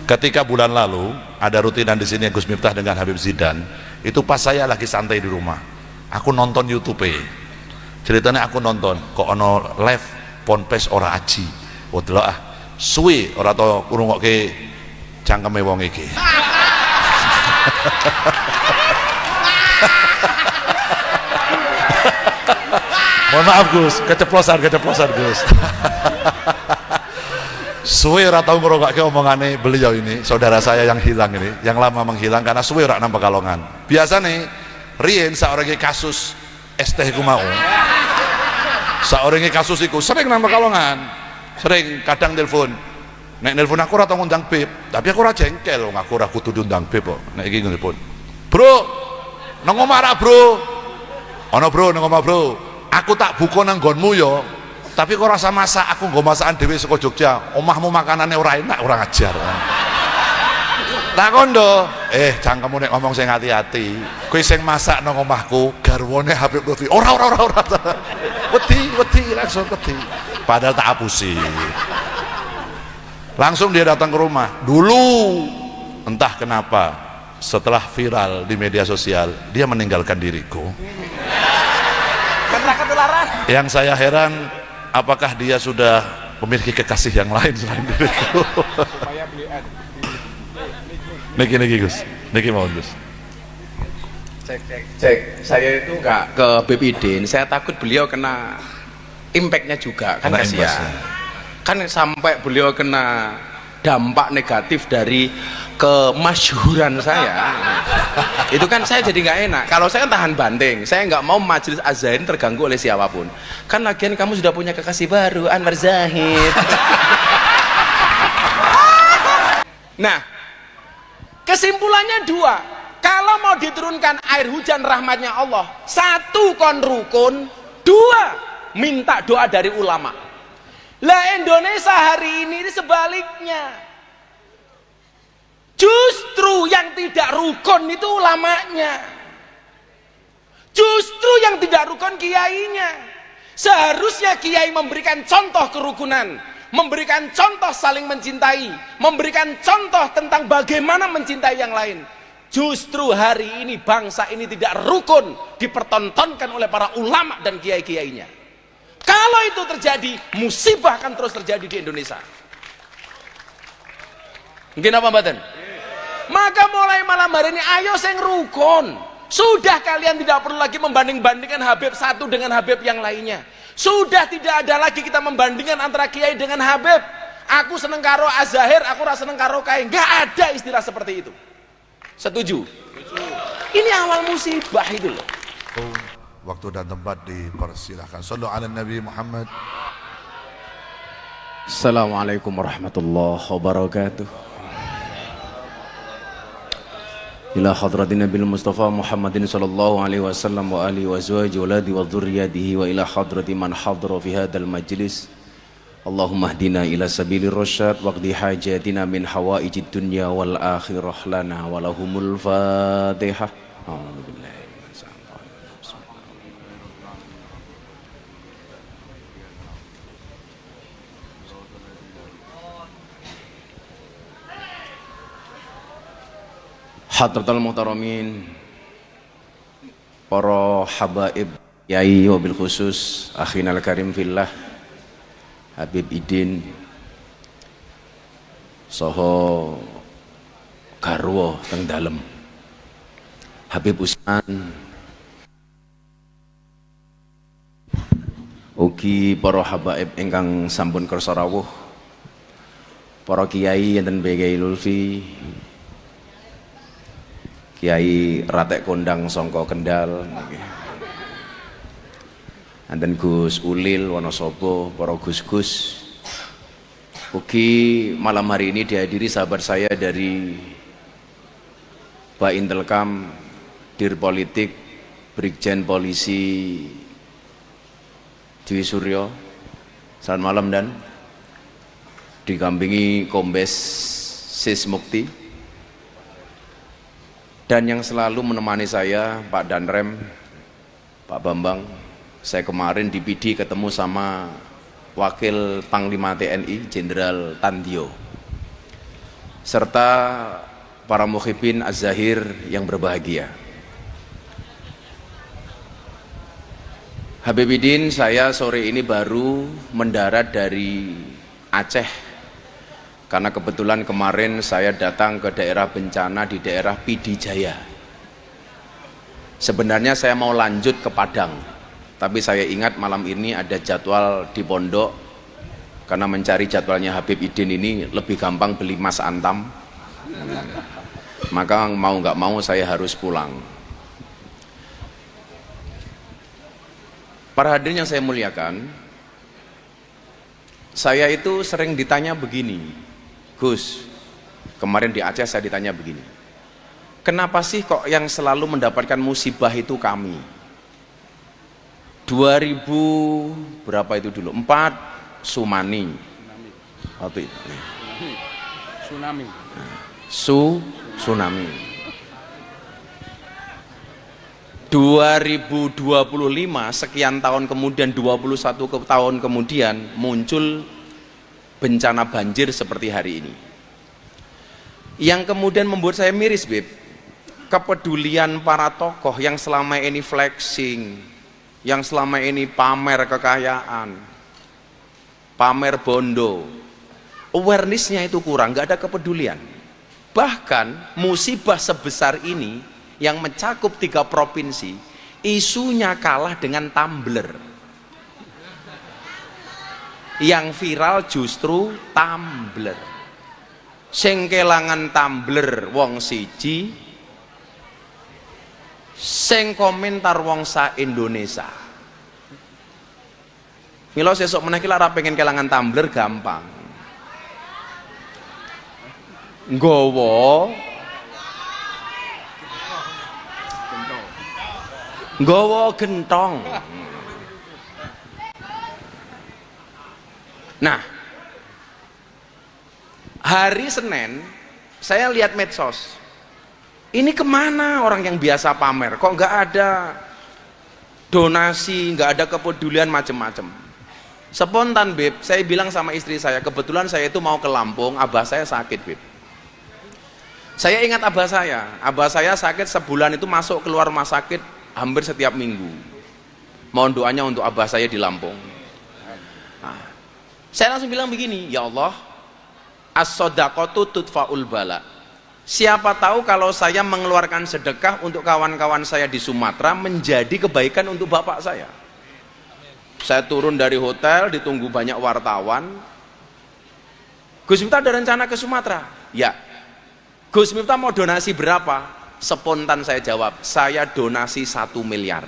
Ketika bulan lalu ada rutinan di sini Gus Miftah dengan Habib Zidan, itu pas saya lagi santai di rumah, aku nonton YouTube. Ceritanya aku nonton kok ono live ponpes ora aji. Oh delok ah, suwi ora tau ngrungokke cangkeme wong iki. Mohon maaf Gus, keceplosan Gus. Suwe ora tau ngrungokke omongane beliau ini, saudara saya yang hilang ini, yang lama menghilang karena suwe ora nang Pekalongan. Biasane riyen saorenge kasus es teh ku mau. Saorenge kasus iku sering nang Pekalongan. Sering kadang telepon. Nek nelpon aku ora tau ngundang Beb, tapi aku ora jengkel wong aku ora kudu diundang Beb kok. Nek iki nelpon. Bro, nang omah ra, Bro. Ana Bro nang omah, Bro. Aku tak buka nang nggonmu yo. Tapi kok rasa masak, aku nggo masakan dhewe saka Jogja. Omahmu makanane ora enak, ora ngajar. Tak kondo, cangkemmu nek ngomong sing hati-hati. Kowe sing masak nang omahku garwane Habib Lutfi. Ora. Wedi langsung wedi. Padahal tak apusi. Langsung dia datang ke rumah. Dulu entah kenapa setelah viral di media sosial dia meninggalkan diriku. Karena ketularan. Yang saya heran, apakah dia sudah memiliki kekasih yang lain selain diriku? Supaya belian. Niki Gus, niki mohon Gus. Cek. Saya itu nggak ke BPID, saya takut beliau kena impactnya juga, kan kasihan. Kan sampai beliau kena dampak negatif dari kemasyhuran saya. Itu kan saya jadi nggak enak. Kalau saya kan tahan banting, saya nggak mau majelis Az-Zahirin terganggu oleh siapapun. Kan lagian kamu sudah punya kekasih baru, Anwar Zahid. Nah, kesimpulannya dua. Kalau mau diturunkan air hujan rahmatnya Allah, satu kon rukun, dua minta doa dari ulama. Lah Indonesia hari ini sebaliknya, justru yang tidak rukun itu ulamanya, justru yang tidak rukun kiainya. Seharusnya kiai memberikan contoh kerukunan, memberikan contoh saling mencintai, memberikan contoh tentang bagaimana mencintai yang lain. Justru hari ini bangsa ini tidak rukun, dipertontonkan oleh para ulama dan kiai-kiainya. Kalau itu terjadi, musibah akan terus terjadi di Indonesia. Mungkin apa mbaten? Maka mulai malam hari ini ayo sing rukun. Sudah kalian tidak perlu lagi membanding-bandingkan Habib satu dengan Habib yang lainnya. Sudah tidak ada lagi kita membandingkan antara kiai dengan Habib. Aku seneng karo Az-Zahir, aku rasa seneng karo Kiai. Enggak ada istilah seperti itu. Setuju? Ini awal musibah itu loh. Waktu dan tempat dipersilahkan. Sallu ala Nabi Muhammad. Assalamualaikum warahmatullahi wabarakatuh. Ila hadratin Nabil Mustafa Muhammadin sallallahu alaihi wasallam wa alihi wa azwaji wa ladi wa dhurriyyatihi wa ila hadrati man hadra fi hadzal majlis. Allahumma hdina ila sabilir rasyad waqdi hajatina min hawaijid dunya wal akhirah lana wa lahumul Fatihah. A'udzubillahi. Hadratul muhtaramin, para habaib yai wabil khusus akhinal karim fillah Habib Idin soho garwa teng dalem Habib Usman, ugi para habaib ingkang sampun kersa rawuh, para kiai enten Kiai Lutfi, Kiai Ratek Kondang Songko Kendal, anten Gus Ulil Wonosobo, para Gus-gus. Ugi malam hari ini dihadiri sahabat saya dari Baintelkam, Dir Politik, Brigjen Polisi Dwi Suryo. Selamat malam dan dikampingi Kombes Sis Mukti. Dan yang selalu menemani saya Pak Danrem, Pak Bambang. Saya kemarin di PD ketemu sama Wakil Panglima TNI Jenderal Tandio. serta para muhibbin Az-Zahir yang berbahagia. Habibidin, saya sore ini baru mendarat dari Aceh karena kebetulan kemarin saya datang ke daerah bencana di daerah Pidijaya. Sebenarnya saya mau lanjut ke Padang, tapi saya ingat malam ini ada jadwal di pondok, karena mencari jadwalnya Habib Idin ini lebih gampang beli Mas Antam, maka mau nggak mau saya harus pulang. Para hadirin yang saya muliakan, saya itu sering ditanya begini, Gus, kemarin di Aceh saya ditanya begini, kenapa sih kok yang selalu mendapatkan musibah itu kami? 2000 berapa itu dulu? 4 tsunami. Waktu itu. Tsunami. 2025 sekian tahun kemudian, 21 tahun kemudian muncul bencana banjir seperti hari ini. Yang kemudian membuat saya miris, Beb, kepedulian para tokoh yang selama ini flexing, yang selama ini pamer kekayaan, pamer bondo, awarenessnya itu kurang, nggak ada kepedulian. Bahkan musibah sebesar ini yang mencakup 3 provinsi, isunya kalah dengan Tumblr. Yang viral justru Tumblr. Sing kelangan Tumblr wong siji, sing komentar wong sa Indonesia. Mila sesuk meneh ki lara pengen kelangan Tumblr gampang. Nggawa gentong. Nah, hari Senin saya lihat medsos. Ini kemana orang yang biasa pamer? Kok nggak ada donasi, nggak ada kepedulian macem-macem. Spontan, Beb, saya bilang sama istri saya, kebetulan saya itu mau ke Lampung, abah saya sakit, Beb. Saya ingat abah saya sakit sebulan itu masuk keluar rumah sakit hampir setiap minggu. Mohon doanya untuk abah saya di Lampung. Nah, saya langsung bilang begini, ya Allah, as-sodaqatu tudfa'ul bala. Siapa tahu kalau saya mengeluarkan sedekah untuk kawan-kawan saya di Sumatera menjadi kebaikan untuk bapak saya. Saya turun dari hotel, ditunggu banyak wartawan. Gus Miftah ada rencana ke Sumatera? Ya. Gus Miftah mau donasi berapa? Spontan saya jawab, saya donasi 1 miliar.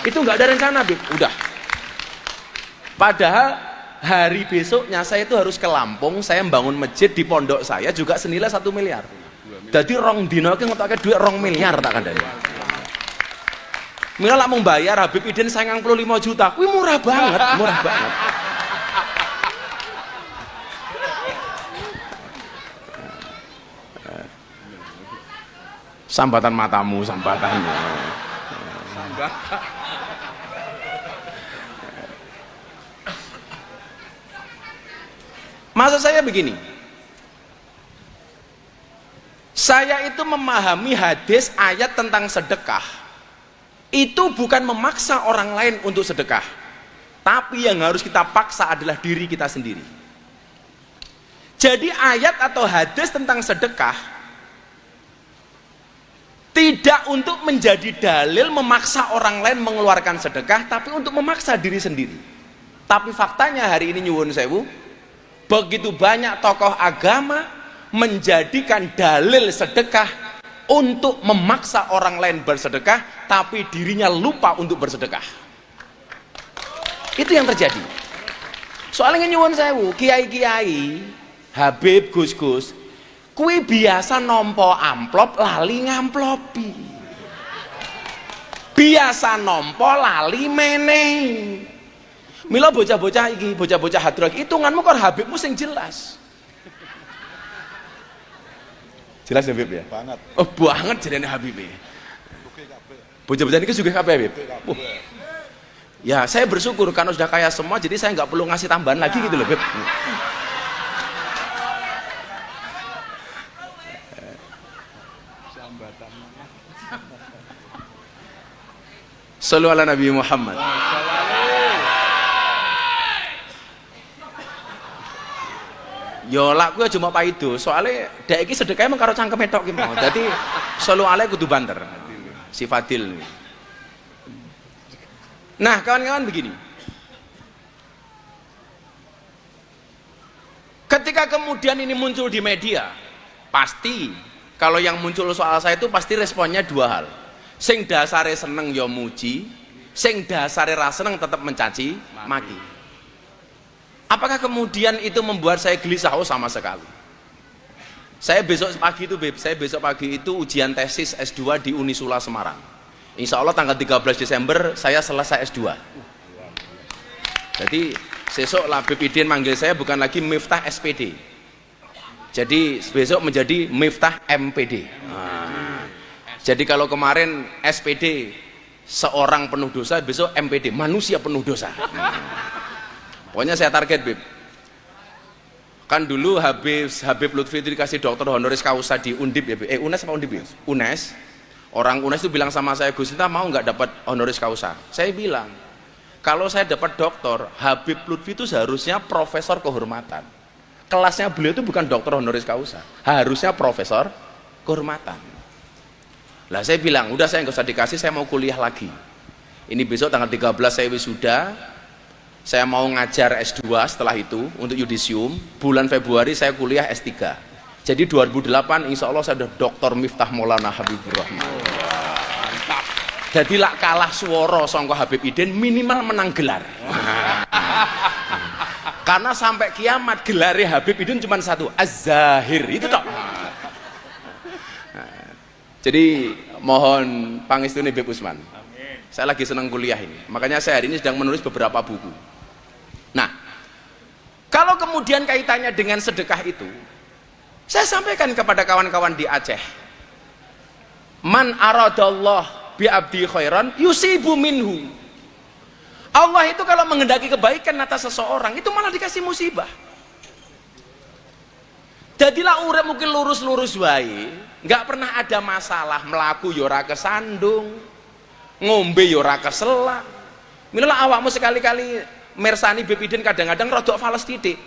Itu nggak ada rencana, Bib. Udah. Padahal hari besoknya saya itu harus ke Lampung, saya membangun masjid di pondok saya juga senilai 1 miliar. Jadi rong dino ki ngetoke duit 2 miliar tak kandhani. Mila lak mau bayar Habib Idin 95 juta. Kuwi murah banget, murah banget. Sambatan matamu, sambatannya. Maksud saya begini, saya itu memahami hadis ayat tentang sedekah itu bukan memaksa orang lain untuk sedekah, tapi yang harus kita paksa adalah diri kita sendiri. Jadi ayat atau hadis tentang sedekah tidak untuk menjadi dalil memaksa orang lain mengeluarkan sedekah, tapi untuk memaksa diri sendiri. Tapi faktanya hari ini nyuwun sewu, begitu banyak tokoh agama menjadikan dalil sedekah untuk memaksa orang lain bersedekah, tapi dirinya lupa untuk bersedekah. Itu yang terjadi. Soalnya nyuwun sewu, kiai-kiai, Habib, Gus-gus, kui biasa nompo amplop lali ngamplopi, biasa nompo lali meneh. Mila bocah-bocah iki, bocah-bocah hadroh, hitunganmu kok Habibmu sing jelas. Jelas ya, Habib ya? Banget. Oh, banget jadinya Habib ya. Bocah-bocah ini juga kabeh, Habib. Ya, saya bersyukur karena sudah kaya semua, jadi saya nggak perlu ngasih tambahan lagi gitu loh, Habib. Shallu ala Nabi Muhammad. Yo lak kuwi aja mau paido, soalnya dek iki sedekah emang karo cangkeme tok ki mau. Dadi shollu alaihi kudu banter. Si Fadil. Nah, kawan-kawan begini. Ketika kemudian ini muncul di media, pasti kalau yang muncul soal saya itu pasti responnya dua hal. Sing dasare seneng yo muji, sing dasare ra seneng tetap mencaci maki. Apakah kemudian itu membuat saya gelisah? Oh, sama sekali. Saya besok pagi itu ujian tesis S2 di Unisula Semarang. Insya Allah tanggal 13 Desember saya selesai S2. Jadi besok lah Beb Idin manggil saya bukan lagi Miftah SPD. Jadi besok menjadi Miftah MPD. Nah, jadi kalau kemarin SPD seorang penuh dosa, besok MPD manusia penuh dosa. Pokoknya saya target, Beb. Kan dulu Habib Lutfi itu dikasih doktor honoris causa di Undip ya, UNES apa Undip ya? UNES. Orang UNES itu bilang sama saya, Gus, kita mau nggak dapat honoris causa? Saya bilang, kalau saya dapat doktor, Habib Lutfi itu seharusnya profesor kehormatan. Kelasnya beliau itu bukan doktor honoris causa, harusnya profesor kehormatan. Lah saya bilang, udah saya nggak usah dikasih, saya mau kuliah lagi. Ini besok tanggal 13 saya wisuda. Saya mau ngajar S2 setelah itu untuk yudisium. Bulan Februari saya kuliah S3. Jadi 2008 insya Allah saya sudah Dr. Miftah Maulana Habibur Rahman. Jadi lak kalah suara sangka Habib Idin, minimal menang gelar. Karena sampai kiamat gelarnya Habib Idin cuma satu, Az-Zahir, itu toh. Jadi mohon pangestune Beb Usman. Saya lagi senang kuliah ini, makanya saya hari ini sedang menulis beberapa buku. Nah, kalau kemudian kaitannya dengan sedekah itu, saya sampaikan kepada kawan-kawan di Aceh, man aradallah bi abdi khairan yusibu minhu. Allah itu kalau menghendaki kebaikan atas seseorang itu malah dikasih musibah. Jadilah urip mungkin lurus-lurus wae, nggak pernah ada masalah, melaku yo ora kesandung, ngombe yo ora keselak. Mila awakmu sekali-kali mersani Beb Idin kadang-kadang rodok fales titik,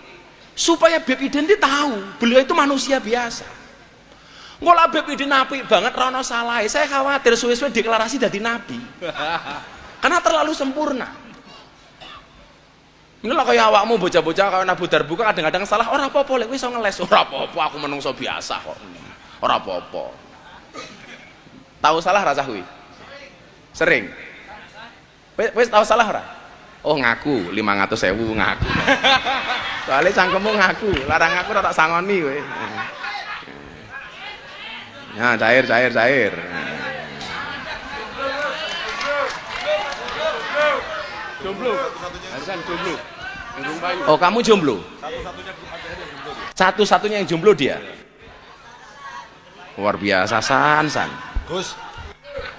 supaya Beb Idin itu tahu beliau itu manusia biasa. Ngolah Beb Idin apik banget rono salah, saya khawatir suwe-suwe deklarasi dadi nabi. Karena terlalu sempurna. Ini lah kayak awakmu bocah-bocah kayak Abu Darbuka kadang-kadang salah, ora apa-apa lek wis iso ngeles, ora apa-apa aku menungso biasa kok. Ora apa-apa. Tahu salah rasa kuwi? Sering. Wis tahu salah ora? Oh ngaku 500.000 ngaku. Soalnya cangkemmu ngaku, larang ngaku ora tak sangoni kowe. Ya, cair. Jomblo. Hasan jomblo. Oh, kamu jomblo? Satu-satunya yang jomblo dia. Luar biasa, San. Gus,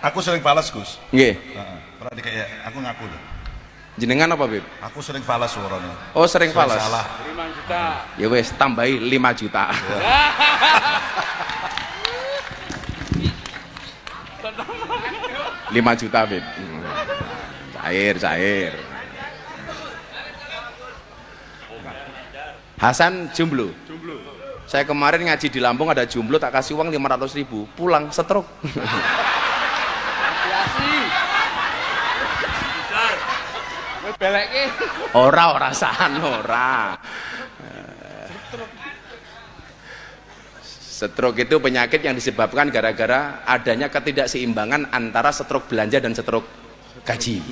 aku sering falas, Gus. Nggih. Pernah kayak aku ngaku loh. Jenengan apa, Beb? Aku sering falas suaranya. Oh, sering falas. Salah. 5 juta. Ya wes, tambahi 5 juta. Ya. 5 juta, Beb. Cair. Hasan jomblo. Saya kemarin ngaji di Lampung ada jomblo tak kasih uang 500.000, pulang stroke. Beleke. Ora san. Stroke itu penyakit yang disebabkan gara-gara adanya ketidakseimbangan antara stroke belanja dan stroke gaji.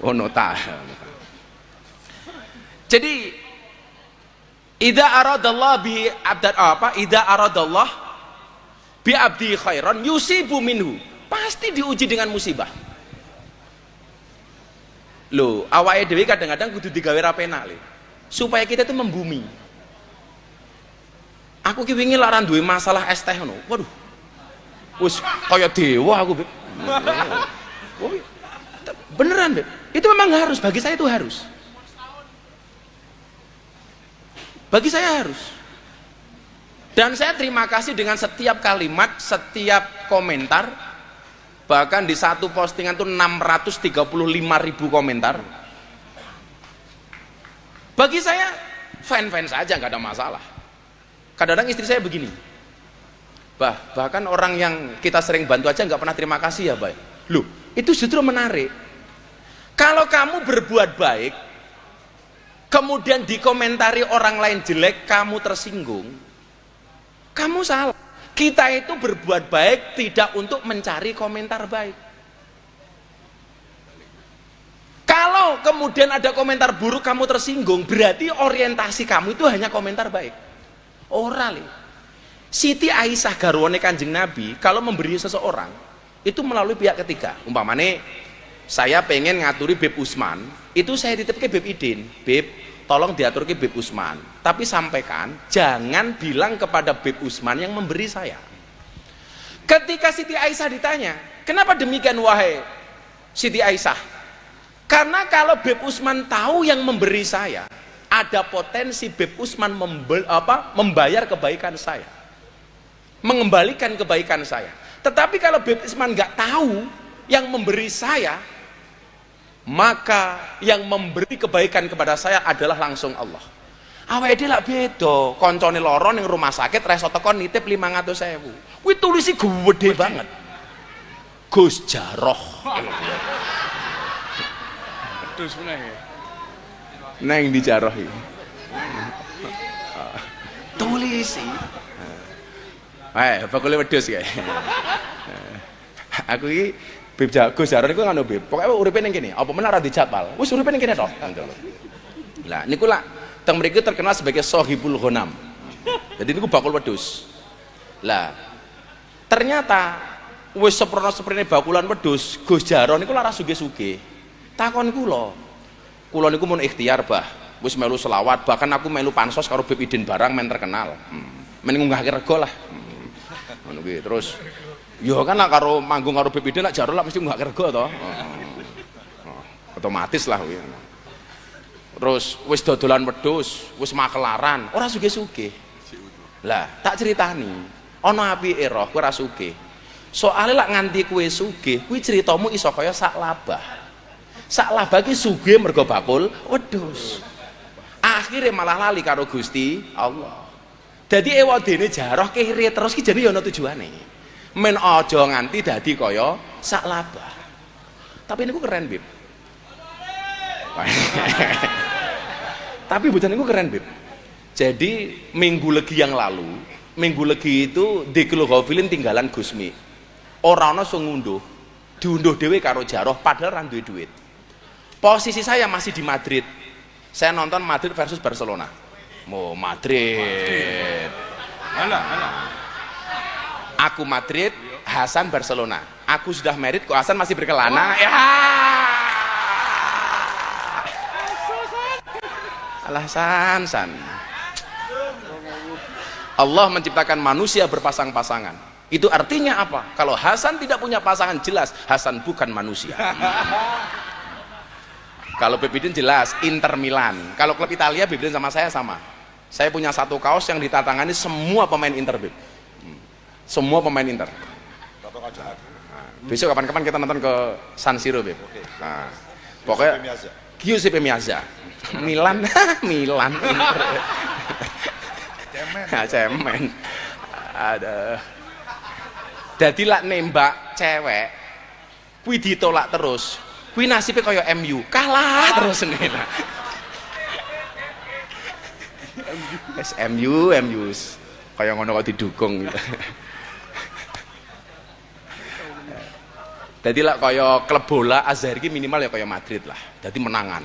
Nota. Jadi idza aradallah bi abdan idza aradallah bi abdi khairan yusibu minhu. Pasti diuji dengan musibah. Loh, awake dhewe kadang-kadang kudu digawe ra penak le. Supaya kita itu membumi. Aku ki wingi laran duwe masalah es teh ngono. Waduh. Wis kaya dewa aku, Beb. Beneran, Beb. Itu memang harus, bagi saya itu harus. Bagi saya harus. Dan saya terima kasih dengan setiap kalimat, setiap komentar Bahkan di satu postingan tuh 635.000 komentar. Bagi saya fan-fan saja, nggak ada masalah. Kadang-kadang istri saya begini, bahkan orang yang kita sering bantu aja nggak pernah terima kasih ya, baik. Loh, itu justru menarik. Kalau kamu berbuat baik, kemudian dikomentari orang lain jelek, kamu tersinggung, kamu salah. Kita itu berbuat baik tidak untuk mencari komentar baik. Kalau kemudian ada komentar buruk kamu tersinggung, berarti orientasi kamu itu hanya komentar baik. Ora li. Siti Aisyah garwane Kanjeng Nabi kalau memberi seseorang itu melalui pihak ketiga. Umpamane saya pengen ngaturi Beb Usman, itu saya titipke Beb Idin. Beb, tolong diatur ke Beb Usman, tapi sampaikan jangan bilang kepada Beb Usman yang memberi saya. Ketika Siti Aisyah ditanya, kenapa demikian wahai Siti Aisyah? Karena kalau Beb Usman tahu yang memberi saya, ada potensi Beb Usman membayar kebaikan saya, mengembalikan kebaikan saya. Tetapi kalau Beb Usman nggak tahu yang memberi saya, maka yang memberi kebaikan kepada saya adalah langsung Allah. Awake dhewe lak beda, koncone lara ning rumah sakit reso teko nitip 500.000. Kuwi tulisi gede banget. Gus Jaroh. Terus meneh. Neng di Jaroh iki. Tulisi. Bakule wedhus kae. Aku iki Beb Gus Jaroh niku ngono Beb. Pokoke uripe ning kene, apa menara di jadwal. Wis uripe ning kene tok. Lah niku lak teng mriki terkenal sebagai Sohibul Ghanam. Jadi niku bakul wedhus. Lah ternyata wis seprono-seprene bakulan wedhus, Gus Jaroh niku lara sugih-sugih. Takon kula niku mun ikhtiar bah, wis melu selawat, bahkan aku melu pansos karo Beb Idin barang men terkenal. Men ngunggahke rego lah. Ngono kuwi terus yo kan lah karo manggung karo Beb Idin lak Jaroh lah mesti ngunggahke rego to. Otomatis lah kuwi. Terus wis dodolan wedhus, wis makelaran, ora sugih-sugih. Lah, tak critani, ana apike roh kowe ora sugih. Soale lak nganti kowe sugih, kuwi critamu iso kaya sak labah. Sak labah ki sugih mergo bakul wedhus. Akhire malah lali karo Gusti Allah. Dadi ewadene Jaroh kiri terus ki jane ya ana tujuane. Men aja nganti dadi kaya sak labah. Tapi niku keren, Bib. Tapi bocah niku keren, Bib. Jadi minggu legi yang lalu, minggu legi itu di Kilo Ghafilin tinggalan Gusmi. Ora ana sing ngunduh. Diunduh dhewe karo Jaroh padahal ra duwe duit. Posisi saya masih di Madrid. Saya nonton Madrid versus Barcelona. Madrid. Aku Madrid, Hasan Barcelona. Aku sudah married kok Hasan masih berkelana. Ya. Alah san. Allah menciptakan manusia berpasang-pasangan. Itu artinya apa? Kalau Hasan tidak punya pasangan, jelas Hasan bukan manusia. Kalau Beb Idin jelas Inter Milan. Kalau klub Italia Beb Idin sama saya sama. Saya punya satu kaos yang ditatangani semua pemain Inter, Beb. Semua pemain Inter. Besok kapan-kapan kita nonton ke San Siro, Beb. Nah, pokoknya Giuseppe Meazza. Milan. Cemen. Ada. Jadi lak nembak cewek, kuwi ditolak terus. Kuwi nasibnya kaya MU, kalah terus ngene. MU kaya ngono kok didukung gitu. Jadi lah kaya klub bola Azhar iki minimal ya kaya Madrid lah. Jadi menangan.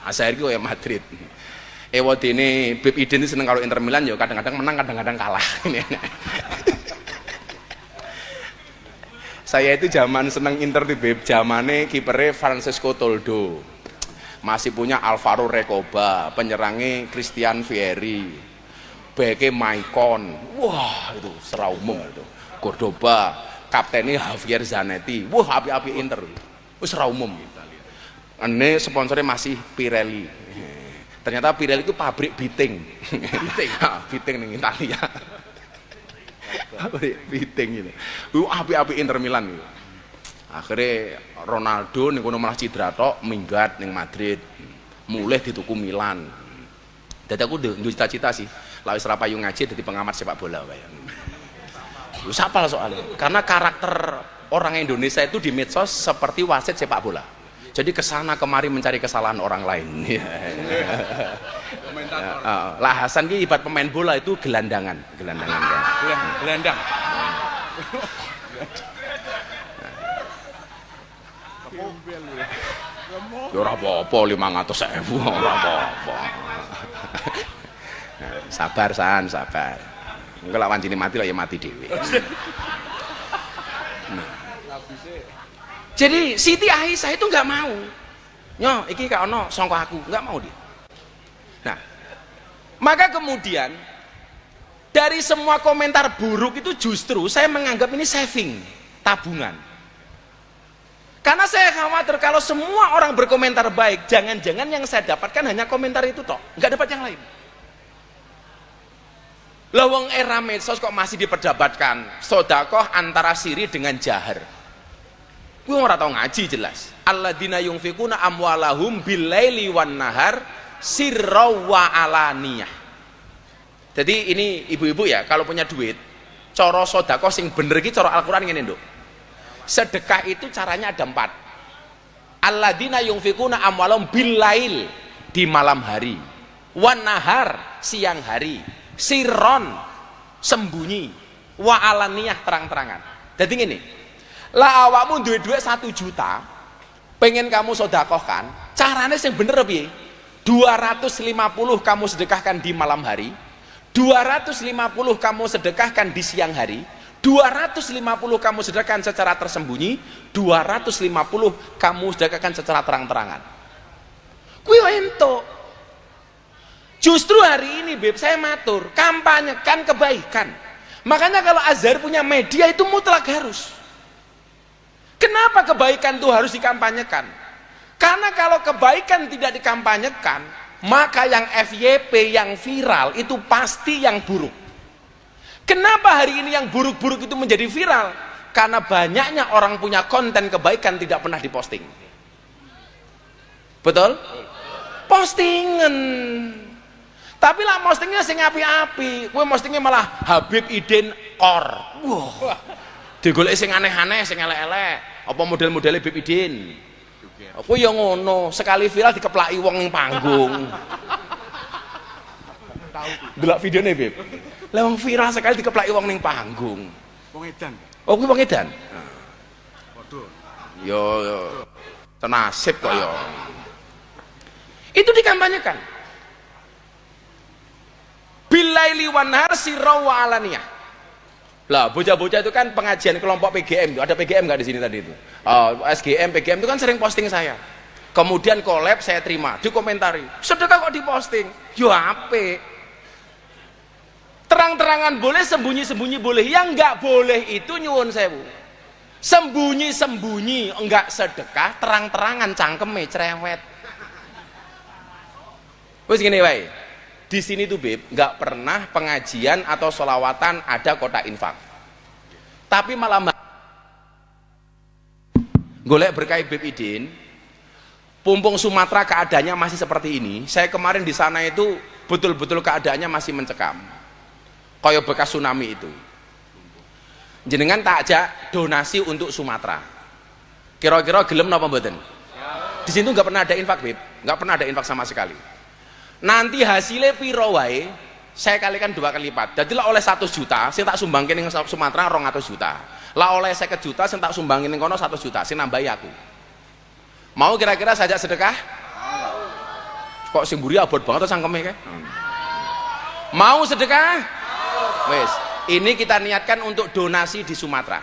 Azhar iki kaya Madrid. Ewadene Beb Idin seneng karo Inter Milan ya kadang-kadang menang kadang-kadang kalah. Saya itu zaman seneng Inter di Beb, zamane kipernya Francesco Toldo. Masih punya Alvaro Recoba, penyerangnya Christian Vieri, beke Maicon. Wah, itu seraumum itu. Cordoba, kaptennya Javier Zanetti. Wah, api-api Inter. Wis seraumum. Ini sponsornya masih Pirelli. Ternyata Pirelli itu pabrik biting. Biting ning Italia. Piting gitu. Api-api Inter Milan gitu. Akhirnya Ronaldo ning kono malah cidra tok, minggat ning Madrid. Mulih dituku Milan. Dadi aku duwe cita-cita sih, lek wis ra payu ngaji dadi pengamat sepak bola wae. Wis apal soalnya. Karena karakter orang Indonesia itu di medsos seperti wasit sepak bola. Jadi kesana kemari mencari kesalahan orang lain. Lah Hasan ki ibarat pemain bola itu gelandangan kan. Gelandang. Ya ora apa-apa 500.000 ora apa-apa. Sabar San, sabar. Engko lak wancine mati lak ya mati dhewe. Jadi Siti Aisyah itu nggak mau. Nyo, iki gak ono sangka aku, nggak mau dia. Nah, maka kemudian dari semua komentar buruk itu justru saya menganggap ini saving, tabungan. Karena saya khawatir kalau semua orang berkomentar baik, jangan-jangan yang saya dapatkan hanya komentar itu toh, nggak dapat yang lain. Lawang era medsos kok masih diperdebatkan sodakoh antara siri dengan jahar. Gue ora tau ngaji jelas. Alladzina yunfikuna amwalahum billaili wan nahar sirra wa alaniyah. Jadi ini ibu-ibu ya, kalau punya duit, cara sodakoh sing bener iki cara Al-Qur'an ngene, Nduk. Sedekah itu caranya ada 4. Alladzina yunfikuna amwalahum billail di malam hari, wan nahar siang hari, sirron sembunyi, wa alaniyah terang-terangan. Jadi ngene, lah awakmu duit 1 juta pengen kamu sodakohkan, caranya yang bener piye? 250 kamu sedekahkan di malam hari, 250 kamu sedekahkan di siang hari, 250 kamu sedekahkan secara tersembunyi, 250 kamu sedekahkan secara terang-terangan. Kuwi entuk. Justru hari ini Beb saya matur, kampanyekan kebaikan. Makanya kalau Azhar punya media itu mutlak harus. Kenapa kebaikan itu harus dikampanyekan? Karena kalau kebaikan tidak dikampanyekan, maka yang FYP, yang viral itu pasti yang buruk. Kenapa hari ini yang buruk-buruk itu menjadi viral? Karena banyaknya orang punya konten kebaikan tidak pernah diposting. Betul? Postingan. Tapi lah postingnya sing api-api, gue postingnya malah Habib Idin Kor. Wah, digolek sing aneh-aneh, sing elek-elek. Apa model-modelnya Habib Idin? Aku yang ngono, sekali viral dikeplaki wong ning panggung. Delok videone Beb. Lah wong viral sekali dikeplaki wong ning panggung. Wong edan. Oh, kuwi wong edan. Waduh. Yo tenasib kok yo. Itu dikampanyekan. Billaili wan nahar sirra wa alaniyah. Lah bocah-bocah itu kan pengajian kelompok PGM itu, ada PGM nggak di sini tadi itu? SGM, PGM itu kan sering posting saya. Kemudian collab saya terima, dikomentari. Sedekah kok diposting? Yo ape? Terang-terangan boleh, sembunyi-sembunyi boleh. Yang nggak boleh itu nyuwun sewu. Sembunyi-sembunyi enggak sedekah, terang-terangan cangkeme cerewet. Wes gini wae. Di sini tuh Beb, nggak pernah pengajian atau sholawatan ada kotak infak. Tapi malah golek berkah Beb Idin, Pumpung Sumatera keadaannya masih seperti ini. Saya kemarin di sana itu betul-betul keadaannya masih mencekam. Kaya bekas tsunami itu. Jenengan tak ajak donasi untuk Sumatera. Kira-kira gelem napa mboten? Di sini tuh nggak pernah ada infak Beb, nggak pernah ada infak sama sekali. Nanti hasilnya piro wae saya kalikan 2 kali lipat. Jadi lah oleh 100 juta saya tak sumbangin ning Sumatera 200 juta. Lah oleh 50 juta saya tak sumbangin ning kono 100 juta saya nambahi aku. Mau kira-kira saja sedekah? Kok sing mburi abot banget sangkeme kae? Mau sedekah? Wes, ini kita niatkan untuk donasi di Sumatera.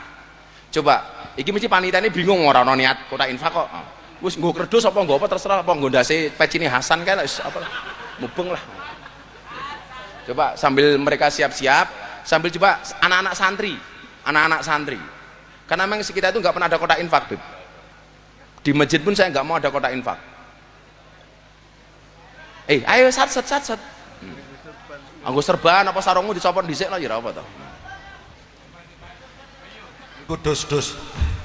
Coba, iki mesti panitia ini bingung ora ono niat kotak infak kok. Wis nggo kerdus apa nggo apa terserah, apa nggo ndase pecine Hasan kae apa mubeng lah. Coba sambil mereka siap-siap, sambil coba anak-anak santri. Karena memang sekitar itu nggak pernah ada kotak infak, Beb. Di masjid pun saya nggak mau ada kotak infak. Ayo sat. Anggo serban apa sarungmu dicopot dhisik lah ya apa to. Iku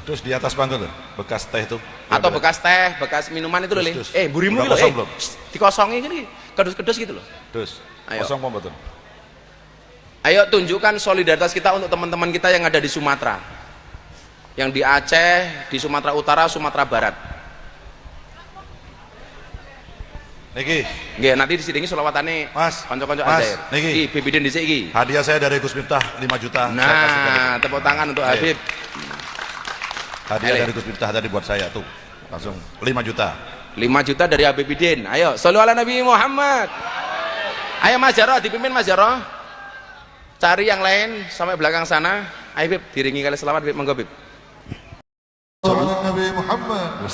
dus di atas panggung tuh, bekas teh itu. Atau bekas teh, bekas minuman itu loh, Le. Dus. Burimu Udah gitu kosong loh, belum? dikosongin gini, kedus-kedus gitu loh. Dus. Ayo. Kosong apa betul? Ayo tunjukkan solidaritas kita untuk teman-teman kita yang ada di Sumatera, yang di Aceh, di Sumatera Utara, Sumatera Barat. Niki, Nggih, nanti disidingi selawatane Mas, kanca-kanca Mas, Azair. niki. Iki bibiden dhisik iki. hadiah saya dari Gus Miftah 5 juta. Saya kasihkan itu. Nah, tepuk tangan untuk Habib. Hadiah Ele. dari Gus Miftah tadi buat saya tuh. Langsung 5 juta. 5 juta dari Habib Bidin. Ayo, shollu ala Nabi Muhammad. Ayo Mas Jaro, dipimpin Mas Jaro. Cari yang lain sampai belakang sana. Ayo Bib, diringi kali selawat Bib, monggo Bib. Nabi Muhammad.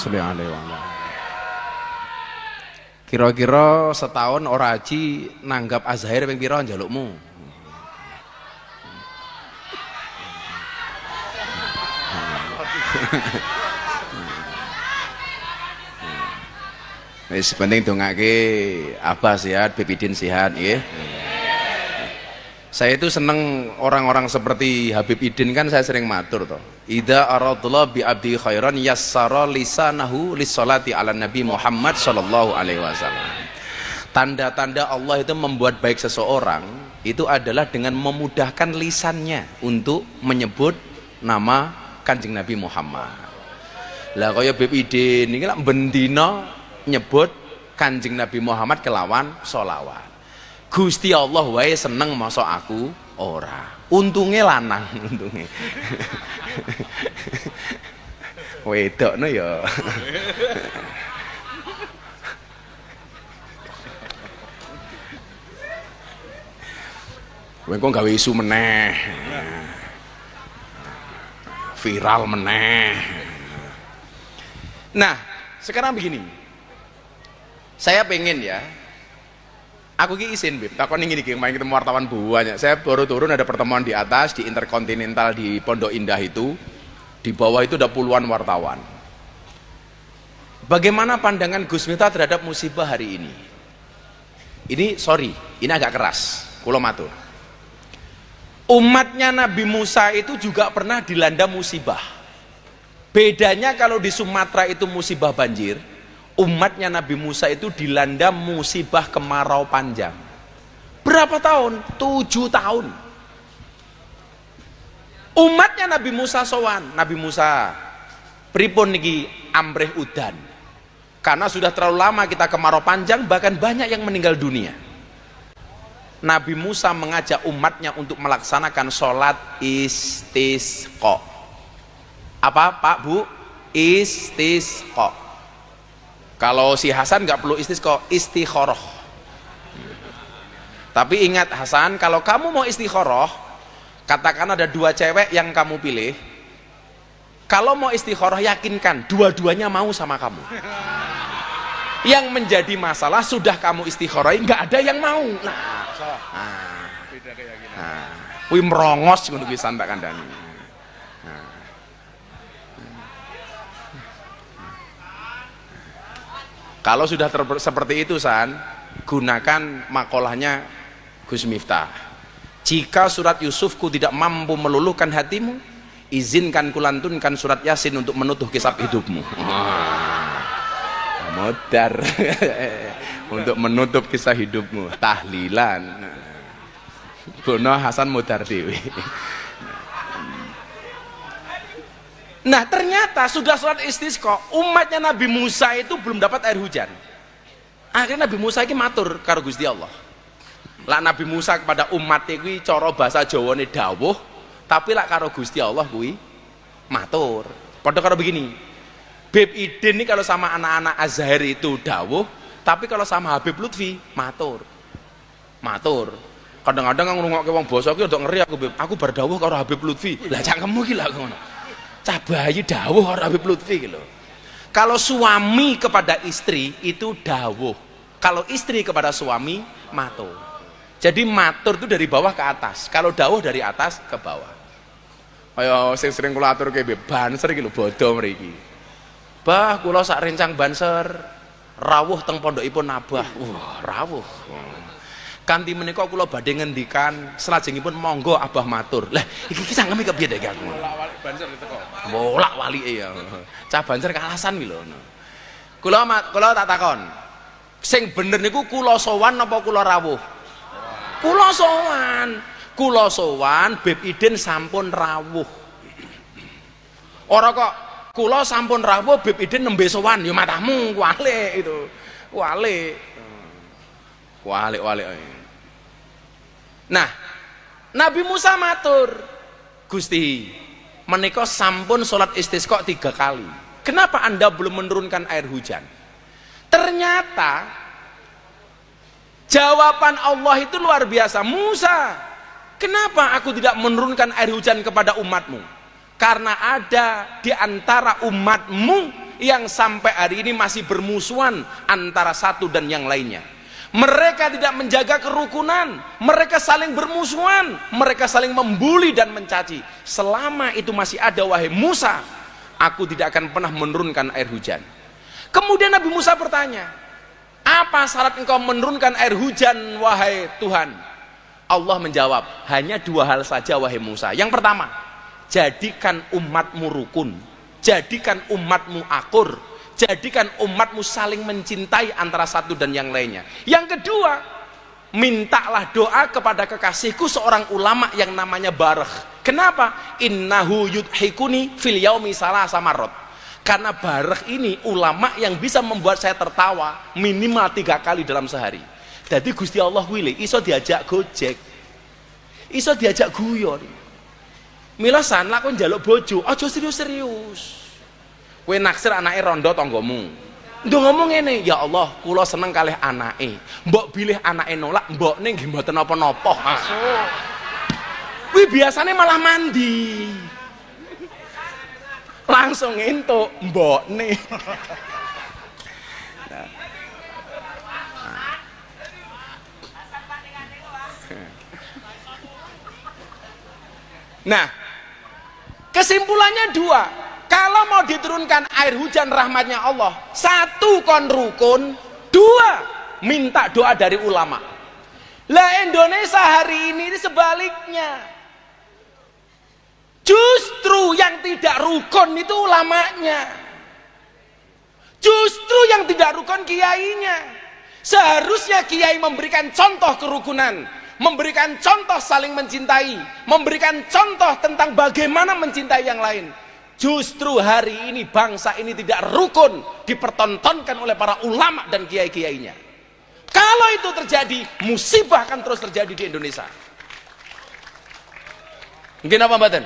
Kira-kira setahun ora haji nanggap Azhair ping pira njalukmu? Wis penting dongake Abah sehat, Bibidin sehat nggih. Saya itu seneng orang-orang seperti Habib Idin, kan saya sering matur toh. Idza aradallahu bi abdi khairan yassara lisanahu lis-sholati ala Nabi Muhammad sallallahu alaihi wasallam. Tanda-tanda Allah itu membuat baik seseorang itu adalah dengan memudahkan lisannya untuk menyebut nama Kanjeng Nabi Muhammad. Lah kaya Habib Idin iki lak bendina nyebut Kanjeng Nabi Muhammad kelawan sholawat. Gusti Allah wae seneng masa aku ora. Untunge lanang, untunge. Wedokno ya. Kowe kok gawe isu meneh. Viral meneh. Nah, sekarang begini. Saya pengen ya, aku ki izin Bib, takon ini main ketemu wartawan banyak. Saya baru turun, ada pertemuan di atas di Interkontinental di Pondok Indah itu. Di bawah itu ada puluhan wartawan. Bagaimana pandangan Gus Miftah terhadap musibah hari ini? Ini sorry, ini agak keras. Kula matur. Umatnya Nabi Musa itu juga pernah dilanda musibah. Bedanya kalau di Sumatera itu musibah banjir, umatnya Nabi Musa itu dilanda musibah kemarau panjang. Berapa tahun? 7 tahun. Umatnya Nabi Musa sowan, Nabi Musa pripun niki ambrih udan. Karena sudah terlalu lama kita kemarau panjang, bahkan banyak yang meninggal dunia. Nabi Musa mengajak umatnya untuk melaksanakan sholat istisqa. Apa Pak Bu? Istisqa. Kalau si Hasan nggak perlu istisqa, istikharah. Tapi ingat Hasan, kalau kamu mau istikharah, katakan ada 2 cewek yang kamu pilih. Kalau mau istikharah, yakinkan dua-duanya mau sama kamu. Yang menjadi masalah sudah kamu istikharah, nggak ada yang mau. Wih merongos ngono kuwi tak kandhani. Kalau sudah seperti itu San, gunakan makolahnya Gus Miftah. Jika surat Yusufku tidak mampu meluluhkan hatimu, izinkan kulantunkan surat Yasin untuk menutuh kisah hidupmu. Modar untuk menutup kisah hidupmu, tahlilan. Bono Hasan modar dewi. Nah ternyata sudah sholat istisqa, umatnya Nabi Musa itu belum dapat air hujan. Akhirnya Nabi Musa ini matur karo Gusti Allah. Lah Nabi Musa kepada umatnya kuwi cara bahasa Jawane dawuh, tapi lah karo Gusti Allah kuwi matur. Padha karo begini. Habib Idin ini kalau sama anak-anak Azhar itu dawuh, tapi kalau sama Habib Lutfi matur. Matur. Kadang-kadang ngrungokke wong basa ki ndok ngeri aku, Bib. Aku bar dawuh karo Habib Lutfi. Lah cangkemmu ki lha ngono. Cah bayi dawuh karo Habib Lutfi ki lho. Kalau suami kepada istri itu dawuh. Kalau istri kepada suami matur. Jadi matur itu dari bawah ke atas. Kalau dawuh dari atas ke bawah. Kaya sing sering kula aturke Bib, banser iki lho bodho mriki. Bah, kula sak rencang banser rawuh teng pondokipun Abah. Rawuh. Kanthi menika kula badhe ngendikan salajengipun monggo Abah matur. Lah iki sangeme kepiye nek aku? Bolak-balik Banser teko. Bolak-walike ya. Cah Banser kalasan kuwi lho. Kula tak takon. Sing bener niku kula sowan apa kula rawuh? Kula sowan. Kula sowan Beb Idin sampun rawuh. Ora kok kula sampun rawuh Beb Idin nembe sowan ya matamu walik itu. Walik. Walik. Nah, Nabi Musa matur, Gusti, menika sampun sholat istisqa 3 kali. Kenapa Anda belum menurunkan air hujan? Ternyata jawaban Allah itu luar biasa. Musa, kenapa aku tidak menurunkan air hujan kepada umatmu? Karena ada di antara umatmu yang sampai hari ini masih bermusuhan antara satu dan yang lainnya. Mereka tidak menjaga kerukunan, mereka saling bermusuhan, mereka saling membuli dan mencaci. Selama itu masih ada, wahai Musa, aku tidak akan pernah menurunkan air hujan. Kemudian Nabi Musa bertanya, apa syarat engkau menurunkan air hujan, wahai Tuhan? Allah menjawab, hanya 2 hal saja, wahai Musa. Yang pertama, jadikan umatmu rukun, jadikan umatmu akur, jadikan umatmu saling mencintai antara satu dan yang lainnya. Yang kedua, mintalah doa kepada kekasihku seorang ulama yang namanya Barakh. Kenapa? Innahu yudhikuni fil yaumi salasa marot. Karena Barakh ini ulama yang bisa membuat saya tertawa minimal 3 kali dalam sehari. Jadi Gusti Allah wilih iso diajak gojek, iso diajak guyon. Mila san lakon njaluk bojo, aja serius-serius. Kowe naksir anake rondo tanggamu. Nduk ngomong ngene, ya Allah, kula seneng kalih anake. Mbok bilih anake nolak, mbokne nggih mboten napa-napa. Masuk. Kuwi biasane malah mandi. Langsung entuk mbokne. Nah, kesimpulannya 2. Kalau mau diturunkan air hujan rahmatnya Allah, 1 kon rukun, 2 minta doa dari ulama. Lah Indonesia hari ini sebaliknya. Justru yang tidak rukun itu ulamanya. Justru yang tidak rukun kiainya. Seharusnya kiai memberikan contoh kerukunan, memberikan contoh saling mencintai, memberikan contoh tentang bagaimana mencintai yang lain. Justru hari ini bangsa ini tidak rukun, dipertontonkan oleh para ulama dan kiai-kiainya. Kalau itu terjadi, musibah akan terus terjadi di Indonesia. Mungkin apa mboten?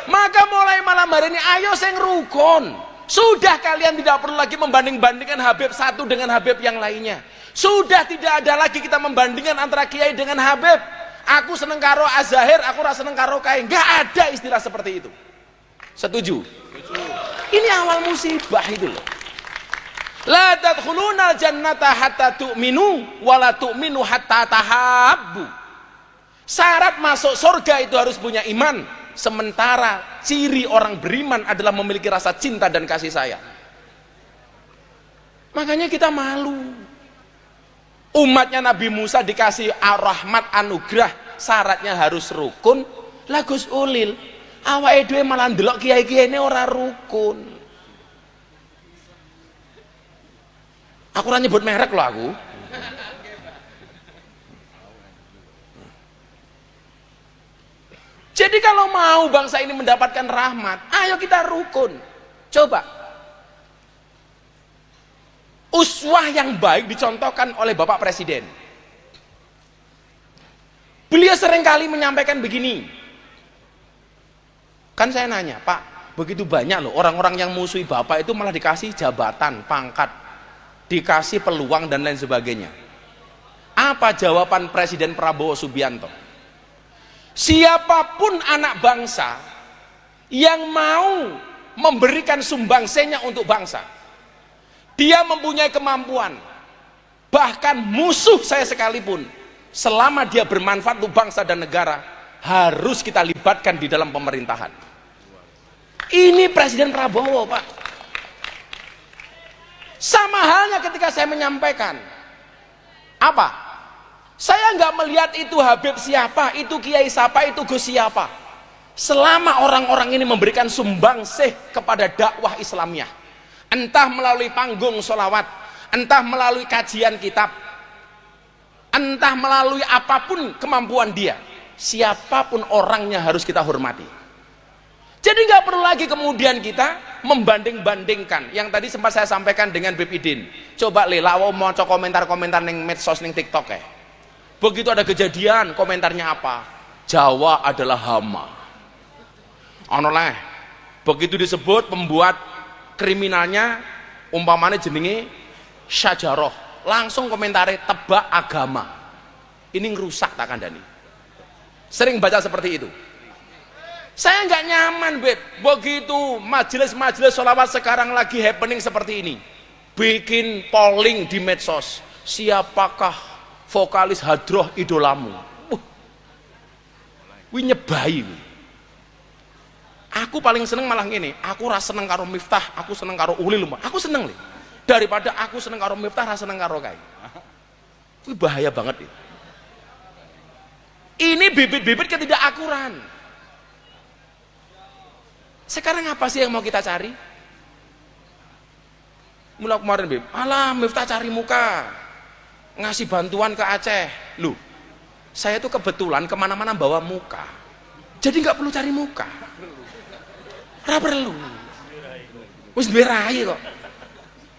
Maka mulai malam hari ini ayo sing rukun. Sudah kalian tidak perlu lagi membanding-bandingkan Habib satu dengan Habib yang lainnya. Sudah tidak ada lagi kita membandingkan antara kiai dengan Habib. Aku seneng karo Azahir, aku rasa seneng karo Kai. Enggak ada istilah seperti itu. Setuju? Ini awal musibah itu loh. La tadkhulunal jannata hatta tu'minu wa la tu'minu hatta tahabbu. Syarat masuk surga itu harus punya iman, sementara ciri orang beriman adalah memiliki rasa cinta dan kasih sayang. Makanya kita malu. Umatnya Nabi Musa dikasih rahmat anugerah, syaratnya harus rukun. Lagus ulil awake dhewe malah ndelok kiai-kiyaine ora rukun. Aku ora nyebut merek loh aku. Jadi kalau mau bangsa ini mendapatkan rahmat, ayo kita rukun. Coba uswah yang baik dicontohkan oleh Bapak Presiden. Beliau seringkali menyampaikan begini. Kan saya nanya, Pak, begitu banyak loh orang-orang yang musuhi Bapak itu malah dikasih jabatan, pangkat, dikasih peluang dan lain sebagainya. Apa jawaban Presiden Prabowo Subianto? Siapapun anak bangsa yang mau memberikan sumbangsihnya untuk bangsa, dia mempunyai kemampuan, bahkan musuh saya sekalipun, selama dia bermanfaat untuk bangsa dan negara, harus kita libatkan di dalam pemerintahan. Ini Presiden Prabowo, Pak. Sama halnya ketika saya menyampaikan apa? Saya nggak melihat itu Habib siapa, itu Kiai siapa, itu Gus siapa. Selama orang-orang ini memberikan sumbangsih kepada dakwah Islamiyah, entah melalui panggung sholawat, entah melalui kajian kitab, entah melalui apapun kemampuan dia, siapapun orangnya harus kita hormati. Jadi nggak perlu lagi kemudian kita membanding-bandingkan. Yang tadi sempat saya sampaikan dengan Bib Idin. Coba lawo mau komentar-komentar neng medsos neng TikTok ya. Begitu ada kejadian, komentarnya apa? Jawa adalah hama. Onoleh. Begitu disebut pembuat kriminalnya umpamanya jenenge Syajaroh, langsung komentari tebak agama. Ini ngerusak tak kandani. Sering baca seperti itu. Saya nggak nyaman, Beb. Begitu majelis-majelis sholawat sekarang lagi happening seperti ini, bikin polling di medsos, siapakah vokalis hadroh idolamu? Wih nyebai. Aku paling seneng malah gini, aku rasa seneng karo Miftah, aku seneng karo Ulil, aku seneng nih. Daripada aku seneng karo Miftah, rasa seneng karo Kai. Wih bahaya banget itu. Ini bibit-bibit ketidakakuran. Sekarang apa sih yang mau kita cari? Mulai kemarin Bib, alah Miftah cari muka, ngasih bantuan ke Aceh. Loh, saya tuh kebetulan kemana-mana bawa muka, jadi nggak perlu cari muka. Ora perlu. Wis duwe rai kok.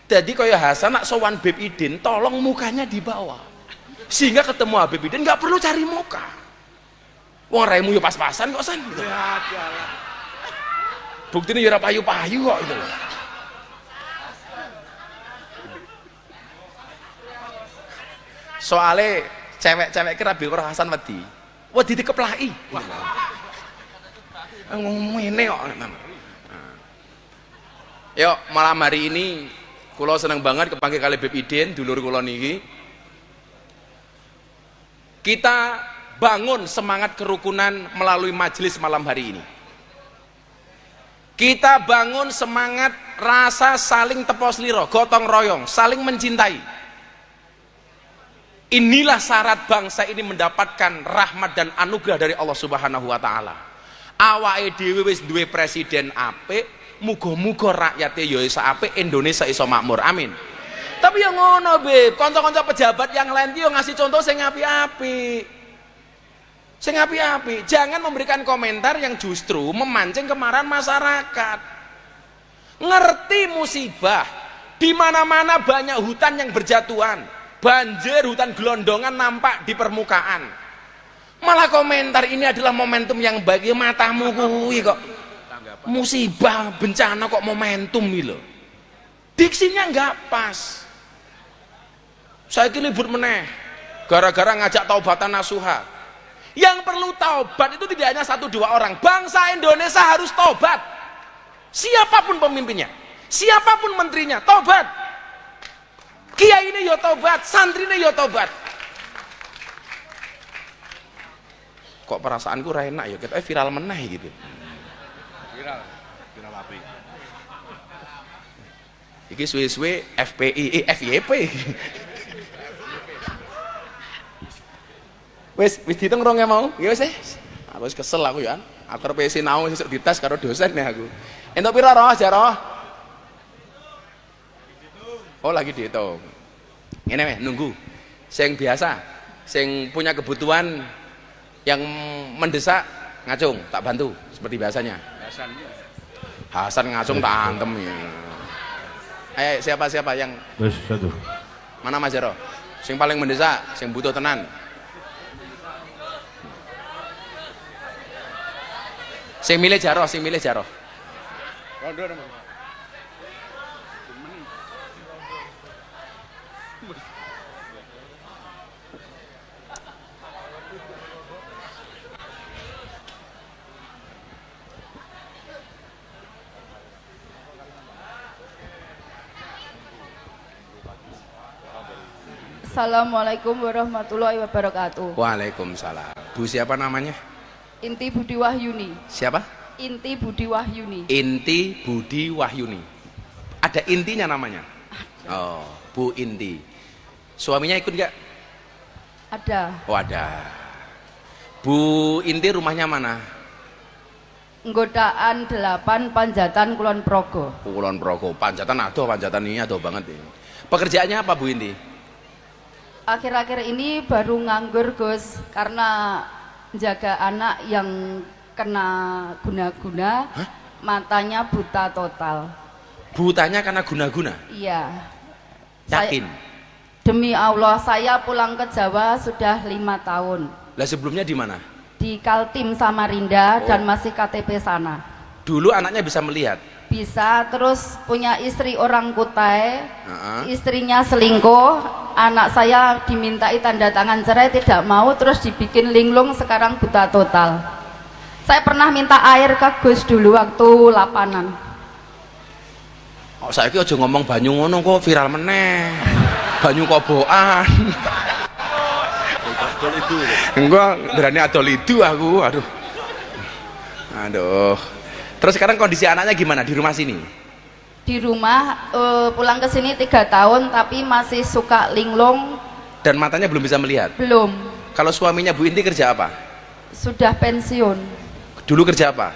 Jadi kaya Hasan nak sowan Bib Idin, tolong mukanya dibawa. Sehingga ketemu Habib Idin nggak perlu cari muka. Wong raimu yo pas-pasan kok San gitu. Buktinya ya payu-payu kok itu loh. Soalnya cewek-cewek kira Habib Hasan wedi dikeplaki. Ngomong ini kok. Yuk malam hari ini kula seneng banget kepanggil kali Bib Idin, dulur kula niki. Kita bangun semangat kerukunan melalui majelis malam hari ini. Kita bangun semangat rasa saling tepos liro, gotong royong, saling mencintai. Inilah syarat bangsa ini mendapatkan rahmat dan anugerah dari Allah Subhanahu wa taala. Awake dhewe wis duwe presiden apik, muga-muga rakyate ya iso apik, Indonesia iso makmur. Amin. Tapi yang ngono, Beb, kanca-kanca pejabat yang lain ki yo ngasih contoh sing apik-apik. Sing api-api, jangan memberikan komentar yang justru memancing kemarahan masyarakat. Ngerti musibah, di mana-mana banyak hutan yang berjatuhan, banjir, hutan gelondongan nampak di permukaan. Malah komentar ini adalah momentum yang baik. Ya matamu kuwi kok. Musibah, bencana kok momentum gitu. Diksinya nggak pas. Saya kira libur meneh, gara-gara ngajak taubatan nasuha. Yang perlu taubat itu tidak hanya 1-2 orang. Bangsa Indonesia harus taubat. Siapapun pemimpinnya, siapapun menterinya, taubat. Kiai ini ya taubat, santri ini ya taubat. Kok perasaanku ra enak ya, kita viral meneh gitu. Viral api. Iki suwe-suwe FPI, FYP. Wis dihitung rong mau. Ya wis. Aku wis kesel aku ya. Aku arep sinau sesuk dites karo dosen nih aku. Entuk pira roh jaroh? Oh lagi dihitung. Ngene weh nunggu. Sing biasa, sing punya kebutuhan yang mendesak ngacung, tak bantu seperti biasanya. Hasan ngacung tak antem ya. Siapa yang Terus satu. mana Mas Jaro? Sing paling mendesak, sing butuh tenan. Sing milih Jaro. Assalamualaikum warahmatullahi wabarakatuh. Waalaikumsalam. Bu siapa namanya? Inti Budi Wahyuni. Siapa? Inti Budi Wahyuni. Inti Budi Wahyuni. Ada intinya namanya? Oh, Bu Inti. Suaminya ikut nggak? Ada. Oh ada. Bu Inti rumahnya mana? Nggodaan 8 Panjatan Kulon Progo. Kulon Progo. Panjatan ini aduh banget ini. Pekerjaannya apa Bu Inti? Akhir-akhir ini baru nganggur Gus karena jaga anak yang kena guna-guna, matanya buta total. Butanya karena guna-guna? Iya. Yakin? Demi Allah, saya pulang ke Jawa sudah 5 tahun. Lah sebelumnya di mana? Di Kaltim Samarinda dan masih KTP sana. Dulu anaknya bisa melihat? Bisa, terus punya istri orang Kutai, istrinya selingkuh, anak saya dimintai tanda tangan cerai tidak mau, terus dibikin linglung, sekarang buta total. Saya pernah minta air ke Gus dulu waktu lapanan. Oh, saiki aja ngomong banyu ngono kok viral meneh. Banyu kobokan. Enggak, berani adol itu aku. Aduh. Terus sekarang kondisi anaknya gimana di rumah sini? Di rumah pulang ke sini 3 tahun tapi masih suka linglung. Dan matanya belum bisa melihat? Belum. Kalau suaminya Bu Inti kerja apa? Sudah pensiun. Dulu kerja apa?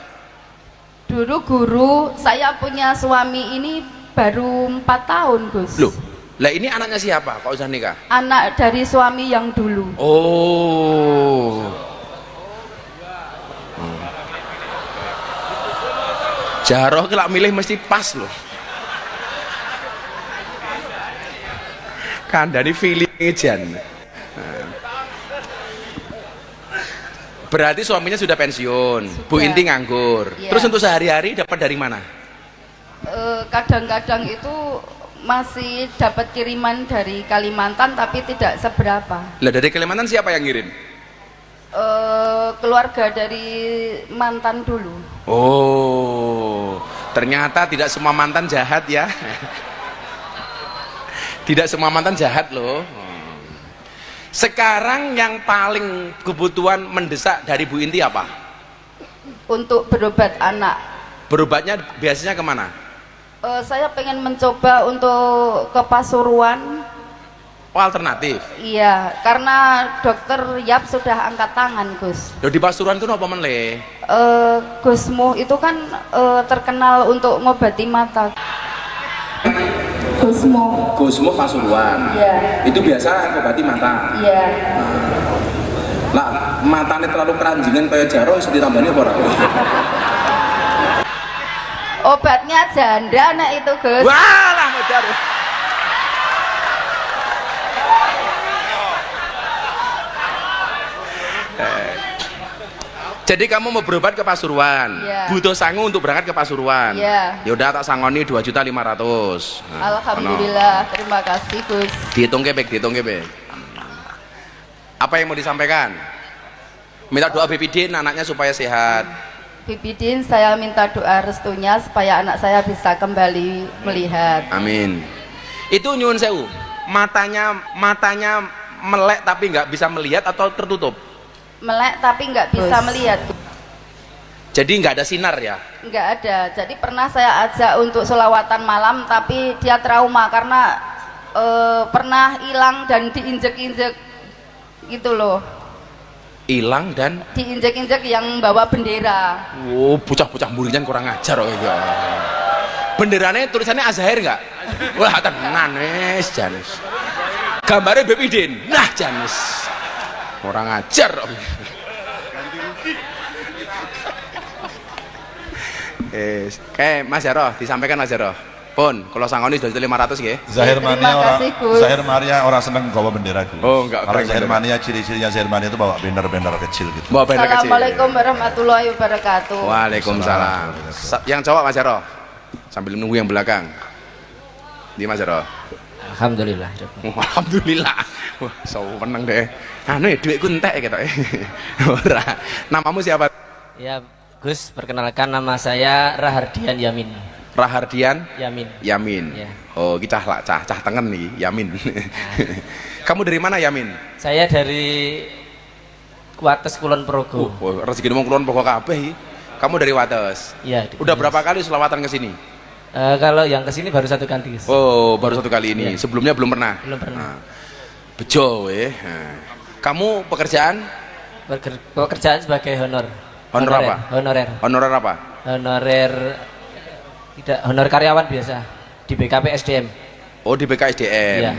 Dulu guru. Saya punya suami ini baru 4 tahun Gus. Loh, lah ini anaknya siapa? Kok udah nikah? Anak dari suami yang dulu. Oh. Jaroh kelak milih mesti pas loh. Kandani feeling jan. Berarti suaminya sudah pensiun, Bu Inti nganggur. Iya. Terus untuk sehari-hari dapat dari mana? Kadang-kadang itu masih dapat kiriman dari Kalimantan tapi tidak seberapa. Lah dari Kalimantan siapa yang ngirim? Keluarga dari mantan dulu. Oh, ternyata tidak semua mantan jahat ya. Tidak semua mantan jahat loh. Sekarang yang paling kebutuhan mendesak dari Bu Inti apa? Untuk berobat anak. Berobatnya biasanya kemana? Saya pengen mencoba untuk ke Pasuruan. Oh, alternatif? Iya, karena dokter Yap sudah angkat tangan Gus. Loh, di Pasuruan itu apa menle? Gusmu itu kan terkenal untuk ngobati mata. Gusmu Pasuruan. Iya. Itu biasa ngobati mata. Iya. Lah, matanya terlalu keranjingan kayak Jaro bisa ditambahin apa ora? Obatnya janda nek itu Gus. Wah, lah Jaro. Jadi kamu mau berobat ke Pasuruan, Iya. butuh sangu untuk berangkat ke Pasuruan. Iya. Yaudah tak sangoni 2.500.000. Alhamdulillah, terima kasih Gus. Dihitung kebek. Apa yang mau disampaikan? Minta doa Bipidin anaknya supaya sehat. Bipidin, saya minta doa restunya supaya anak saya bisa kembali melihat. Amin. Itu nyuwun sewu, matanya melek tapi nggak bisa melihat atau tertutup? Melek tapi nggak bisa melihat. Jadi nggak ada sinar ya? Nggak ada. Jadi pernah saya ajak untuk selawatan malam tapi dia trauma karena pernah hilang dan diinjek-injek gitu loh. Hilang dan Diinjek-injek yang bawa bendera. oh, bocah-bocah muridnya kurang ajar kok ya. Benderanya tulisannya Azahir nggak? Wah, tenan wis Janis. Gambarnya Bipidin. Nah, Janis. Orang ajar. Kayak Mas Jaro, disampaikan Mas Jaro. Pun, kalau sangoni sudah 500 nggih. Zahir Terima Mania kasih, Gus. Zahir Mania orang seneng bawa bendera Gus. Oh, enggak, Kalau keren, Zahir keren. Mania ciri-cirinya Zahir Mania itu bawa bendera-bendera kecil gitu. Bawa bendera kecil. Assalamualaikum warahmatullahi wabarakatuh. Waalaikumsalam. Yang cowok Mas Jaro. Sambil nunggu yang belakang. Di Mas Jaro. Alhamdulillah. Alhamdulillah. Wah, seneng deh. Anu ya duitku entek ketok. Ora. Namamu siapa? Ya, Gus, perkenalkan nama saya Rahardian Yamin. Rahardian Yamin. Yamin. Ya. Oh, kita cah tengen nih, Yamin. Kamu dari mana Yamin? Saya dari Wates Kulon Progo. Oh, rezeki ngomong kulon pokok kabeh. Kamu dari Wates. Iya. Udah berapa kali selawatan ke sini? Kalau yang kesini baru 1 kali, Gus. Oh, baru 1 kali ini. Iya. Sebelumnya belum pernah. Belum pernah. Nah, bejo weh. Nah. Kamu pekerjaan? Pekerjaan sebagai Honor apa? Honorer. Honorer apa? Honorer tidak honor karyawan biasa di BKP SDM. Oh, di BKSDM. Iya.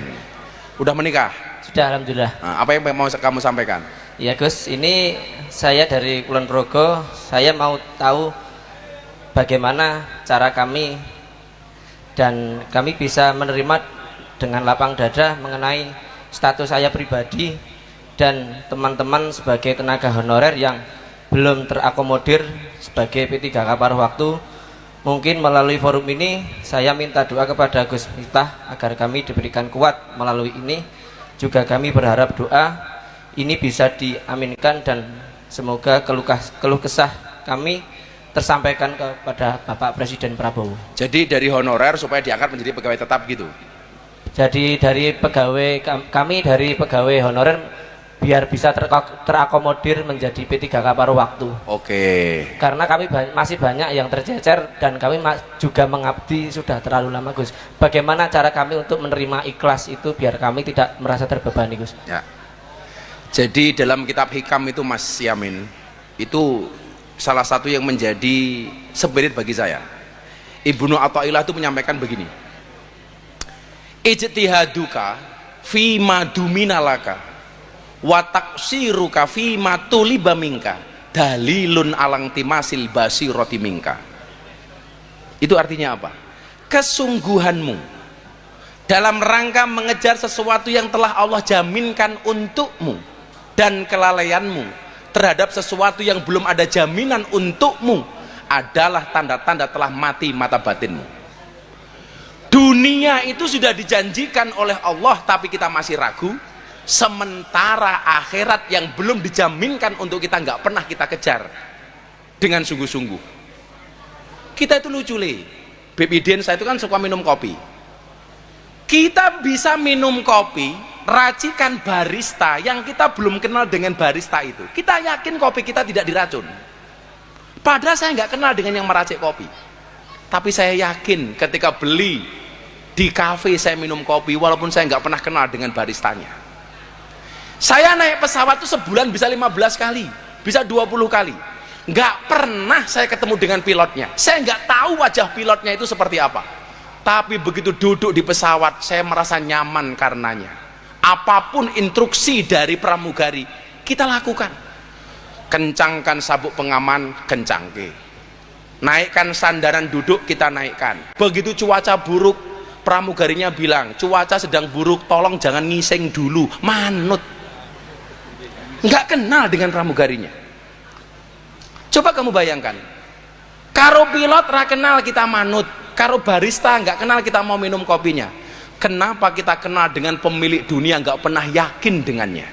Udah menikah? Sudah alhamdulillah. Nah, apa yang mau kamu sampaikan? Ya Gus, ini saya dari Kulon Progo. Saya mau tahu bagaimana cara kami dan kami bisa menerima dengan lapang dada mengenai status saya pribadi dan teman-teman sebagai tenaga honorer yang belum terakomodir sebagai P3K paruh waktu. Mungkin melalui forum ini saya minta doa kepada Gus Miftah agar kami diberikan kuat melalui ini. Juga kami berharap doa ini bisa diaminkan dan semoga keluh kesah kami tersampaikan kepada Bapak Presiden Prabowo. Jadi dari honorer supaya diangkat menjadi pegawai tetap gitu. Jadi dari pegawai kami dari pegawai honorer biar bisa terakomodir menjadi P3K paruh waktu. Oke. Karena kami masih banyak yang tercecer dan kami juga mengabdi sudah terlalu lama Gus. Bagaimana cara kami untuk menerima ikhlas itu biar kami tidak merasa terbebani Gus? Ya. Jadi dalam kitab hikam itu Mas Yamin, itu salah satu yang menjadi spirit bagi saya. Ibnu Athaillah itu menyampaikan begini. Ijtihaduka fi maduminalaka wa taqsiruka fi matuliba minka dalilun alang timasil basirati minka. Itu artinya apa? Kesungguhanmu dalam rangka mengejar sesuatu yang telah Allah jaminkan untukmu dan kelalaianmu terhadap sesuatu yang belum ada jaminan untukmu adalah tanda-tanda telah mati mata batinmu. Dunia itu sudah dijanjikan oleh Allah tapi kita masih ragu, sementara akhirat yang belum dijaminkan untuk kita nggak pernah kita kejar dengan sungguh-sungguh. Kita itu lucu le, Bebiden saya itu kan suka minum kopi. Kita bisa minum kopi racikan barista yang kita belum kenal dengan barista itu. Kita yakin kopi kita tidak diracun. Padahal saya nggak kenal dengan yang meracik kopi. Tapi saya yakin ketika beli di kafe saya minum kopi walaupun saya nggak pernah kenal dengan baristanya. Saya naik pesawat itu sebulan bisa 15 kali, bisa 20 kali. Nggak pernah saya ketemu dengan pilotnya. Saya nggak tahu wajah pilotnya itu seperti apa. Tapi begitu duduk di pesawat, saya merasa nyaman karenanya. Apapun instruksi dari pramugari, kita lakukan. Kencangkan sabuk pengaman, kencangke. Naikkan sandaran duduk, kita naikkan. Begitu cuaca buruk, pramugarinya bilang, cuaca sedang buruk, tolong jangan ngising dulu. Manut. Nggak kenal dengan pramugarinya. Coba kamu bayangkan, karo pilot ra kenal kita manut, karo barista nggak kenal kita mau minum kopinya. Kenapa kita kenal dengan pemilik dunia nggak pernah yakin dengannya?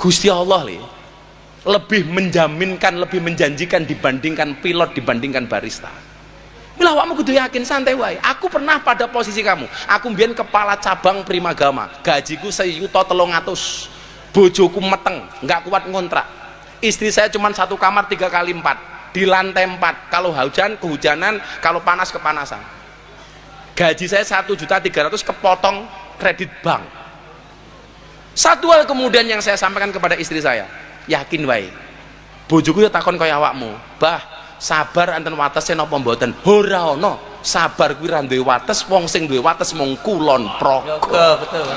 Gusti Allah lebih menjaminkan, lebih menjanjikan dibandingkan pilot, dibandingkan barista. Bila awakmu kudu yakin, santai wae. Aku pernah pada posisi kamu. Aku mbiyen kepala cabang Primagama, gajiku 1.300.000. Bojoku meteng, nggak kuat ngontrak. Istri saya cuma satu kamar 3x4 di lantai 4. Kalau hujan kehujanan, kalau panas kepanasan. Gaji saya 1.300.000 kepotong kredit bank. Satu hal kemudian yang saya sampaikan kepada istri saya, yakin wae. Bojoku ya takon kaya awakmu, bah sabar anten wates napa mboten? Ora ana, sabar kuwi ra duwe wates, wong sing duwe wates mung Kulon Progo. Betul.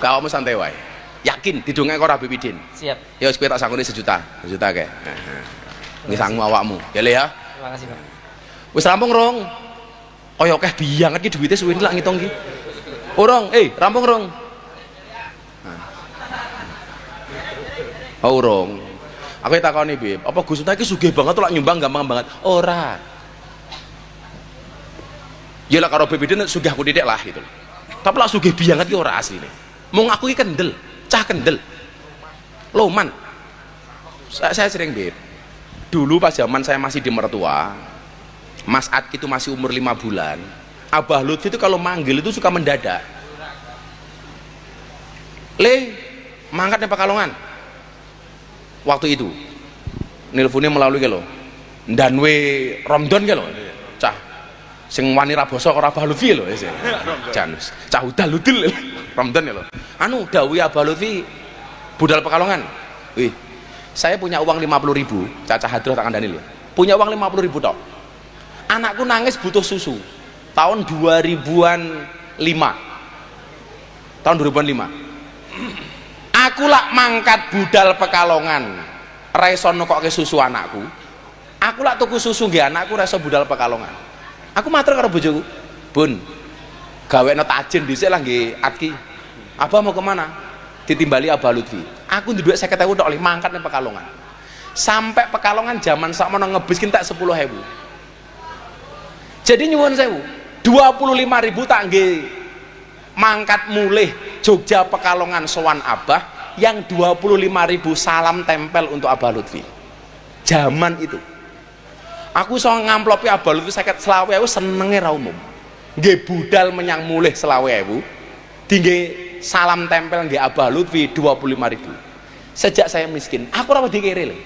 Kamu santai wae. Yakin didongeng ora Bebiden? Siap. Ya wis kowe tak sangoni 1 juta kae. Nggih sangmu awakmu. Ya le ya. Terima kasih, Pak. Wis rampung rong. Kaya akeh bianget iki duwite suwe lak ngitung iki. Urung, rampung rong. Oh, urung. Aku takoni, Beb, apa Gus Miftah iki sugih banget lak nyumbang gampang banget? Ora. Ya lah karo Bebiden sugih aku titik lah gitu. Tapi lak sugih bianget iki ora asline. Mung aku iki kendel, cah kendel. Loman. Saya sering, Beb. Dulu pas zaman saya masih di mertua, Mas Ad itu masih umur 5 bulan. Abah Lutfi itu kalau manggil itu suka mendadak. Le, mangkat nih Pekalongan. Waktu itu, nelponnya melalui ke lo, Danwe Romdon ke lo, cah. sing wani ra basa ora Abah Lutfi lho wis. Janus. Cah udal ludul Ramadan ya lho. Anu dawuh Abah Lutfi budal Pekalongan. Wih, saya punya uang 50.000, Caca Hadroh tak kandani lho. Punya uang 50.000 tok. Anakku nangis butuh susu. Tahun 2000-an 5. Tahun 2005. Aku lak mangkat budal Pekalongan. Ra iso nekokke susu anakku. Aku lak tuku susu nggih anakku ra iso budal Pekalongan. Aku matur karo bojoku, "Bun, gawekno tajin dhisik lah nggih Atki. Abah mau kemana?" Ditimbali Abah Lutfi. Aku duwe 50.000 tok mangkat nang Pekalongan. Sampai Pekalongan zaman sakmono ngebis ki tak 10.000. Jadi nyuwun sewu, 25.000 tak nggih mangkat mulih Jogja Pekalongan sowan Abah, yang 25.000 salam tempel untuk Abah Lutfi. Zaman itu. Aku so ngamplopi Abah Lutfi 50.000 senenge ra umum. Nggih budal menyang mulih 50.000. Dingge salam tempel nggih Abah Lutfi 25.000. Sejak saya miskin, aku ora wedi kere lho.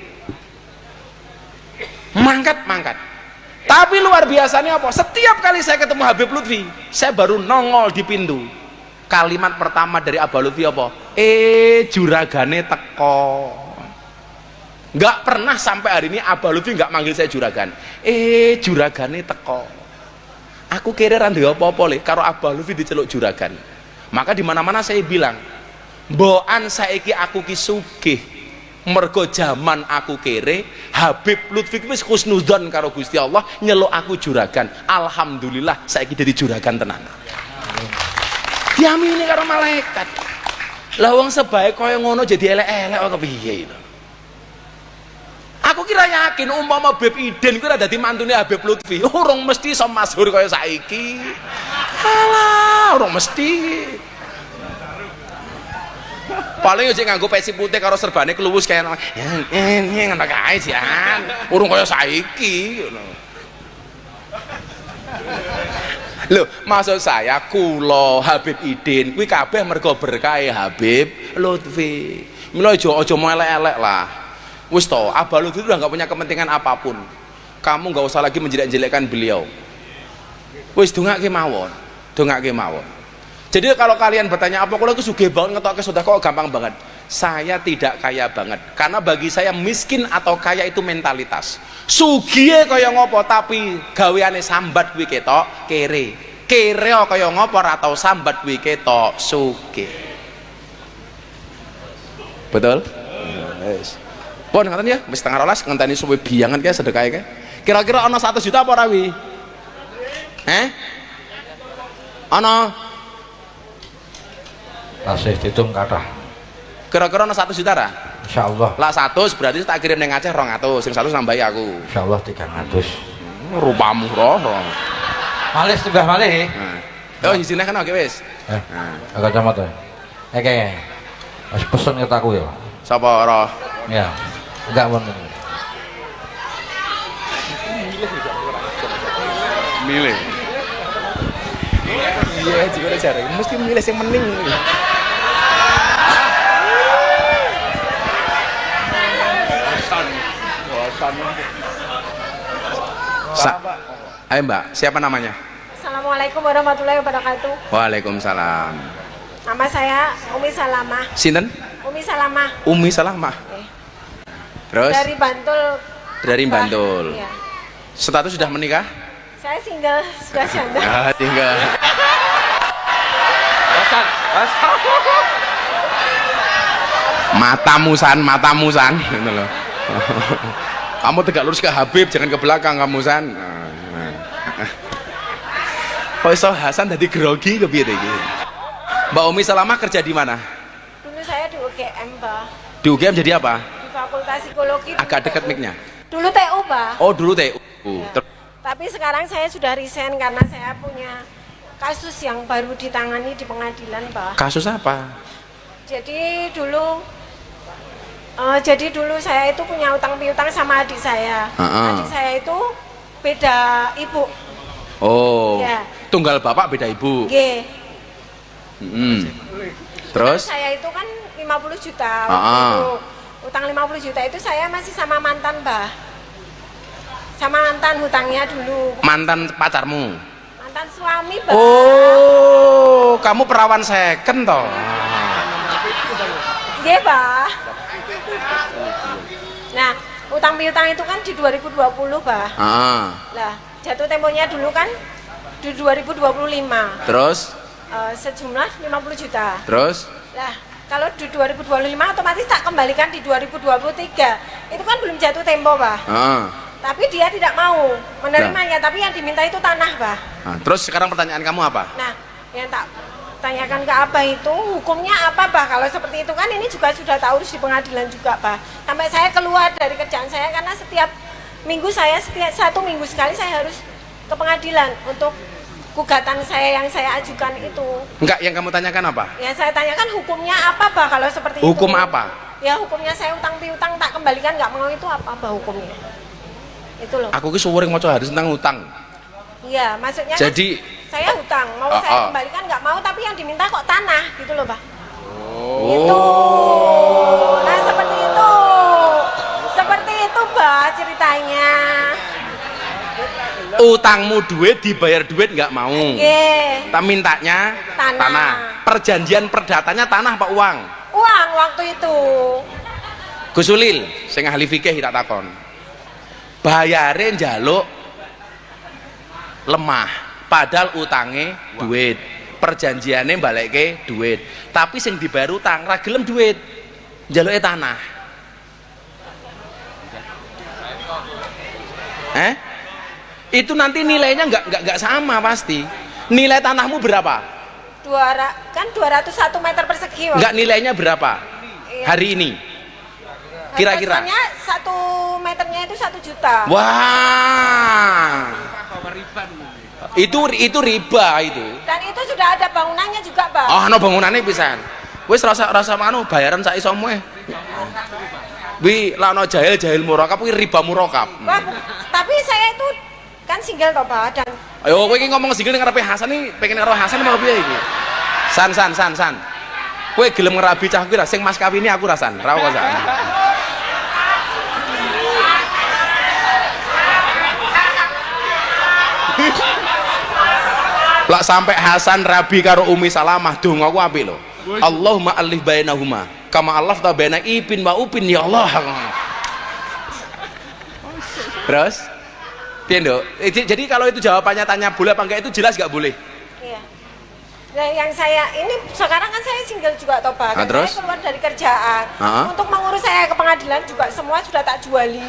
Mangkat. Tapi luar biasanya apa? Setiap kali saya ketemu Habib Lutfi, saya baru nongol di pintu. Kalimat pertama dari Abah Lutfi apa? Juragane teko. Nggak pernah sampai hari ini Abah Lutfi nggak manggil saya juragan. Juragane teko. Aku kira ra ndek apa-apa le karo Abah Lutfi diceluk juragan. Maka di mana-mana saya bilang, "Mbokan saiki aku ki sugih. Mergo zaman aku kere, Habib Lutfi wis husnudzon karo Gusti Allah nyeluk aku juragan. Alhamdulillah saiki dadi juragan tenan." Diamini karo malaikat. Lah wong sebaik kaya ngono jadi elek-elek kok kepiye itu? Aku kira yakin umpama Habib Iden kuwi ora dadi mantune Habib Lutfi, urung mesti iso masyhur kaya saiki. Alah, urung mesti. Paling yo sing nganggo peci putih karo serbane kluwus kaya ngono kae jian. Urung kaya saiki ngono. Lho, maksud saya kula Habib Iden kuwi kabeh mergo berkah Habib Lutfi. Mila aja mau elek-elek lah. Wis toh, Abah Lutfi udah nggak punya kepentingan apapun. Kamu nggak usah lagi menjelek-jelekkan beliau. Wis dongake mawon. Jadi kalau kalian bertanya apa kalau aku sugih banget ngetokke sedekah kok gampang banget. Saya tidak kaya banget. Karena bagi saya miskin atau kaya itu mentalitas. Sugih kaya ngopo tapi gaweane sambat kuwi ketok kere. Kere kaya ngopo ora tau sambat kuwi ketok sugih. Betul? Yes. Pun ngaten ya, wis setengah rolas ngenteni suwe biyangan kae sedekahe kae. Kira-kira ana 100 juta apa ora wi? Ana tasih ditung kathah. Kira-kira ana 100 juta ra? Insyaallah. Lah 100 berarti tak kirim ning Aceh 200, sing 100 nambahi aku. Insyaallah 300. Rupamu roh. Malih sebah malih. Oh izine kan oke wis. Agak camat ya. Oke. Wis pesen ket aku ya. Sapa roh? Ya. Enggak wonten. Milih. Iya, jika ada cara, mesti milih yang mending. Ayo Mbak, siapa namanya? Assalamualaikum warahmatullahi wabarakatuh. Waalaikumsalam. Nama saya Umi Salamah. Sinten? Umi Salamah. Umi Salamah. Terus? Dari Bantul. Dari Bantul. Iya. Status sudah menikah? Saya single, sudah janda. Ah, tinggal. Matamu san, gitu loh. Kamu tegak lurus ke Habib, jangan ke belakang kamu san. Kok iso Hasan tadi grogi ke piye iki? Mbak Umi Salamah kerja di mana? Dulu saya di UGM, Mbak. Di UGM jadi apa? Di Fakultas Psikologi. Agak dekat mic-nya. Dulu TU, Mbak. Oh, dulu TU. Ya. Tapi sekarang saya sudah resign karena saya punya kasus yang baru ditangani di pengadilan, Mbak. Kasus apa? Jadi dulu saya itu punya utang piutang sama adik saya. Adik saya itu beda ibu. Oh. Ya. Tunggal bapak beda ibu. G. Terus? Saya itu kan 50 juta waktu itu. Utang 50 juta itu saya masih sama mantan, Mbah. Sama mantan hutangnya dulu. Mantan pacarmu? mantan suami, Pak. Oh, kamu perawan second toh? Iya, Pak. Nah, utang piutang itu kan di 2020, Pak. Lah, jatuh temponya dulu kan di 2025. Terus? Sejumlah 50 juta. Terus? Lah, kalau di 2025 otomatis tak kembalikan di 2023. Itu kan belum jatuh tempo, Pak. Tapi dia tidak mau menerimanya, tapi yang diminta itu tanah, Pak. Terus sekarang pertanyaan kamu apa? Nah, yang tak tanyakan ke Abah itu hukumnya apa, Pak? Kalau seperti itu kan ini juga sudah tahu di pengadilan juga, Pak. Sampai saya keluar dari kerjaan saya karena setiap minggu setiap 1 minggu sekali saya harus ke pengadilan untuk gugatan saya yang saya ajukan itu. Enggak, yang kamu tanyakan apa? Yang saya tanyakan hukumnya apa, Pak, kalau seperti itu? Hukum apa? Ya hukumnya saya utang piutang tak kembalikan nggak mau itu apa hukumnya? Itu loh. Aku ki suwering maca hadis tentang utang. Iya, maksudnya Jadi kan saya hutang, mau saya kembalikan nggak mau, tapi yang diminta kok tanah gitu loh, Pak. Itu. Nah, seperti itu. Seperti itu, Pak, ceritanya. Utangmu duit, dibayar duit nggak mau. Tak mintanya Tanah. Perjanjian perdatanya tanah apa uang? Uang waktu itu. Gus Ulil, sing ahli fikih tak takon. Bayare njaluk lemah, padahal utange duit. Perjanjiannya balekke duit. Tapi sing dibayar utang ra gelem duit. Njaluke tanah. Itu nanti nilainya nggak sama pasti. Nilai tanahmu berapa? 201 meter persegi. Nggak, nilainya berapa? Iya. Hari ini? Kira-kira? Harganya 1 meternya itu 1 juta. Wah. Itu riba itu. Dan itu sudah ada bangunannya juga, Pak. Oh, no bangunannya pisan. Wis rasa manu bayaran sak isomu e. Wi lakno jahil murakab kuwi riba murakab. Wah, tapi saya itu kan single toh, Pak, dan ayo kowe iki ngomong single ning ngarepe Hasan iki, pengen karo Hasan mau piye iki? San. Kowe gelem ngerabi cah kuwi ra sing mas kawini aku rasan, ra kok sak. Lak sampai Hasan rabi karo Umi Salamah dongaku apik lho. Allahumma alif bainahuma kama allafta baina Ipin wa Upin ya Allah. Terus? Tiendo. Jadi kalau itu jawabannya tanya boleh apa enggak itu jelas nggak boleh? iya. Nah, yang saya ini sekarang kan saya single juga toh, Pak. Terus? Saya keluar dari kerjaan. Untuk mengurus saya ke pengadilan juga semua sudah tak juali.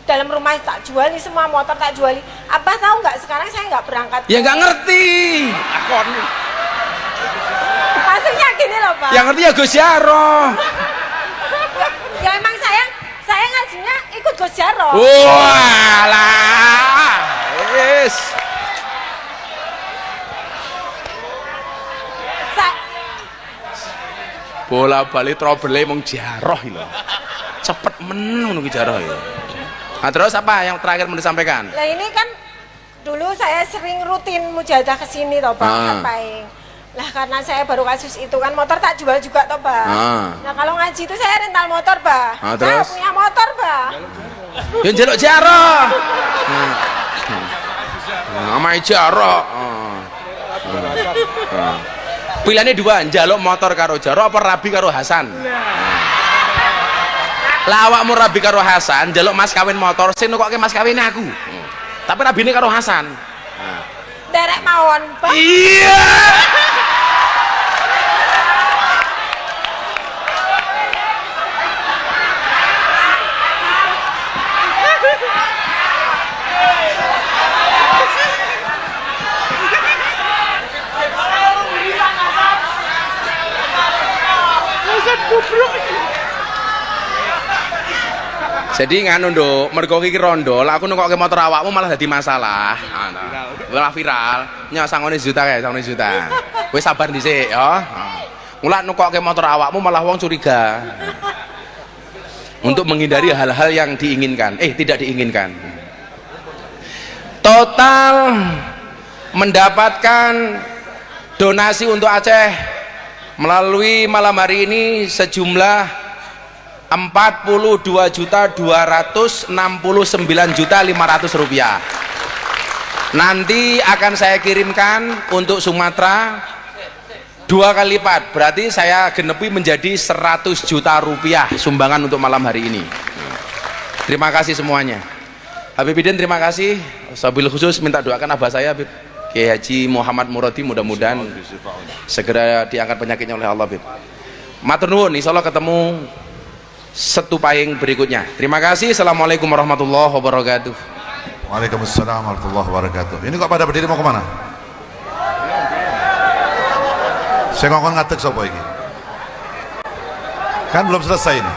Dalam rumah tak juali, semua motor tak juali. Abah tahu nggak sekarang saya nggak berangkat? Ya nggak ngerti. Akon. Maksudnya gini loh, Pak. Yang ngerti ya Gus Jarro. Ya emang saya ngajinya ikut Gus Jarro. Walah. Wis. Bola balik trouble mong Jarroh lho. Cepet men ngono ki Jarroh ya. Nah, terus apa yang terakhir mau disampaikan? Nah ini kan dulu saya sering rutin mujahadah ke sini toh, Pak, ngapain. Lah karena saya baru kasus itu kan motor tak jual juga toh, Pak. Nah kalau ngaji itu saya rental motor, Pak. Saya punya motor, Pak. Yang njaluk Jarroh. Amai Jarroh. Pilihannya dua, njaluk motor karo Jarroh apa rabi karo Hasan? Lah awakmu rabi karo Hasan, njaluk mas kawin motor, sing nukokke mas kawine aku. Tapi rabine karo Hasan. Derek mawon, Pak. Iya. Jadi nganu nduk, mergo iki rondo, lah aku nukokke motor awakmu malah dadi masalah. Malah viral. Nya sangone juta kae, sangone juta. Kowe sabar dhisik ya. Mulak nukokke motor awakmu malah wong curiga. Untuk menghindari hal-hal yang diinginkan, tidak diinginkan. Total mendapatkan donasi untuk Aceh melalui malam hari ini sejumlah 42.269.500 rupiah. Nanti akan saya kirimkan untuk Sumatera 2 kali lipat, berarti saya genepi menjadi 100 juta rupiah sumbangan untuk malam hari ini. Terima kasih semuanya. Habibidin terima kasih. Wabil khusus minta doakan abah saya Habib Kiai Haji Muhammad Muradi, mudah-mudahan segera diangkat penyakitnya oleh Allah Habib. Matur nuwun, insyaallah ketemu Setu Pahing berikutnya. Terima kasih. Assalamualaikum warahmatullahi wabarakatuh. Waalaikumsalam warahmatullahi wabarakatuh. Ini kok pada berdiri mau kemana? Saya ngomong ngatek sopo ini. Kan belum selesai ini.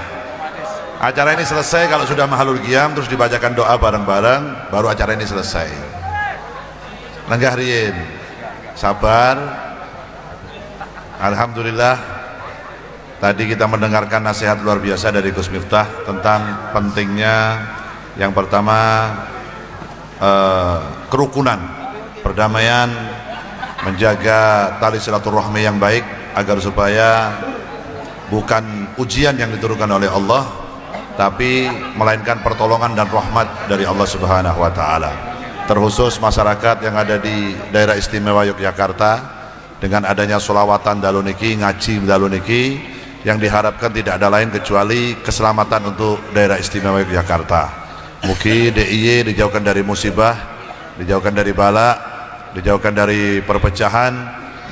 Acara ini selesai kalau sudah mahalul qiyam terus dibacakan doa bareng-bareng, baru acara ini selesai. Lenggah riyin. Sabar. Alhamdulillah. Tadi kita mendengarkan nasihat luar biasa dari Gus Miftah tentang pentingnya yang pertama kerukunan, perdamaian, menjaga tali silaturahmi yang baik agar supaya bukan ujian yang diturunkan oleh Allah tapi melainkan pertolongan dan rahmat dari Allah Subhanahu wa taala. Terkhusus masyarakat yang ada di daerah istimewa Yogyakarta dengan adanya sholawatan dalu niki, ngaji dalu niki, yang diharapkan tidak ada lain kecuali keselamatan untuk daerah istimewa Yogyakarta. Mugi DIY dijauhkan dari musibah, dijauhkan dari bala, dijauhkan dari perpecahan,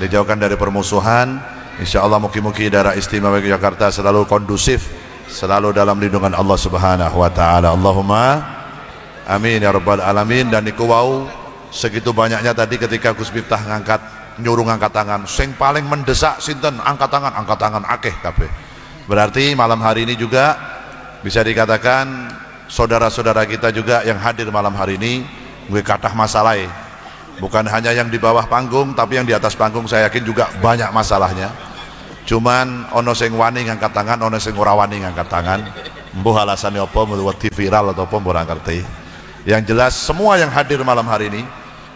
dijauhkan dari permusuhan. Insyaallah mugi-mugi daerah istimewa Yogyakarta selalu kondusif, selalu dalam lindungan Allah Subhanahu wa taala. Allahumma amin ya rabbal alamin. Dan niku wau segitu banyaknya tadi ketika Gus Miftah nyuruh ngangkat tangan, sing paling mendesak sinten, angkat tangan akeh kabeh. Berarti malam hari ini juga bisa dikatakan saudara-saudara kita juga yang hadir malam hari ini gue kathah masalah, bukan hanya yang di bawah panggung tapi yang di atas panggung saya yakin juga banyak masalahnya. Cuman ono sing wani ngangkat tangan, ono sing ora wani ngangkat tangan. Mbuh alasannya apa, wedi viral atau apa ora ngerti. Yang jelas semua yang hadir malam hari ini,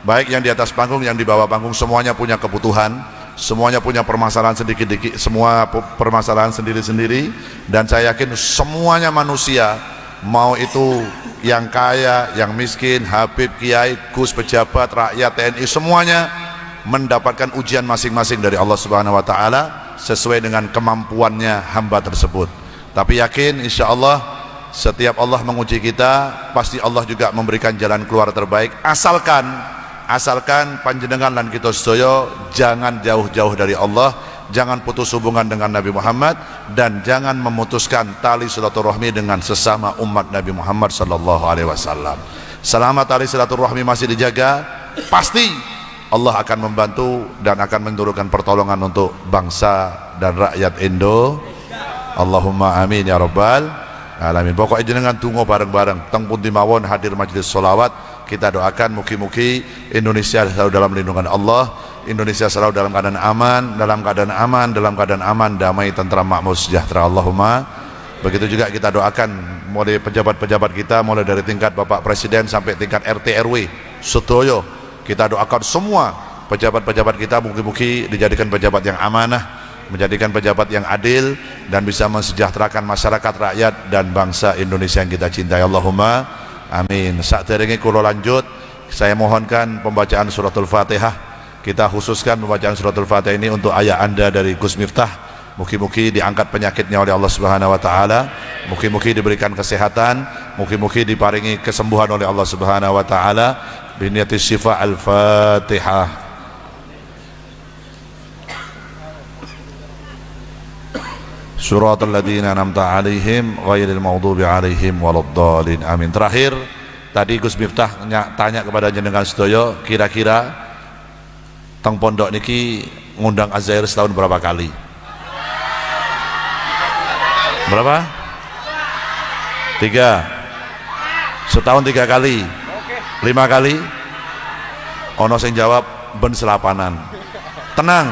baik yang di atas panggung yang di bawah panggung, semuanya punya kebutuhan, semuanya punya permasalahan sedikit-sedikit, semua permasalahan sendiri-sendiri. Dan saya yakin semuanya manusia, mau itu yang kaya, yang miskin, Habib, Kiai, Gus, pejabat, rakyat, TNI, semuanya mendapatkan ujian masing-masing dari Allah Subhanahu wa taala sesuai dengan kemampuannya hamba tersebut. Tapi yakin insya Allah setiap Allah menguji kita, pasti Allah juga memberikan jalan keluar terbaik, asalkan panjenengan dan kita sedaya jangan jauh-jauh dari Allah, jangan putus hubungan dengan Nabi Muhammad, dan jangan memutuskan tali silaturahmi dengan sesama umat Nabi Muhammad sallallahu alaihi wasallam. Selama tali silaturahmi masih dijaga, pasti Allah akan membantu dan akan menurunkan pertolongan untuk bangsa dan rakyat Indo. Allahumma amin ya rabbal alamin. Pokoknya jenengan tunggu bareng-bareng teng pundi mawon hadir majelis sholawat, kita doakan mugi-mugi Indonesia selalu dalam lindungan Allah, Indonesia selalu dalam keadaan aman, dalam keadaan aman, damai, tentram, makmur, sejahtera. Allahumma. Begitu juga kita doakan mulai pejabat-pejabat kita, mulai dari tingkat Bapak Presiden sampai tingkat RT RW sedoyo, kita doakan semua pejabat-pejabat kita mugi-mugi dijadikan pejabat yang amanah, menjadikan pejabat yang adil dan bisa mensejahterakan masyarakat, rakyat dan bangsa Indonesia yang kita cintai. Allahumma amin. Saderenge kula lanjut, saya mohonkan pembacaan suratul Fatihah. Kita khususkan pembacaan suratul Fatihah ini untuk ayah anda dari Gus Miftah. Mugi-mugi diangkat penyakitnya oleh Allah Subhanahu wa taala, mugi-mugi diberikan kesehatan, mugi-mugi diparingi kesembuhan oleh Allah Subhanahu wa taala. Biniyati syifa. Al-Fatihah. Suratul ladzina an'amta 'alaihim ghairil maghdubi 'alaihim waladdallin. Amin. Terakhir tadi Gus Miftah tanya kepada jenengan sedaya, kira-kira teng pondok niki ngundang Azair setahun berapa kali? Berapa? 3. Setahun 3 kali. 5 kali? Ono sing jawab ben selapanan. Tenang,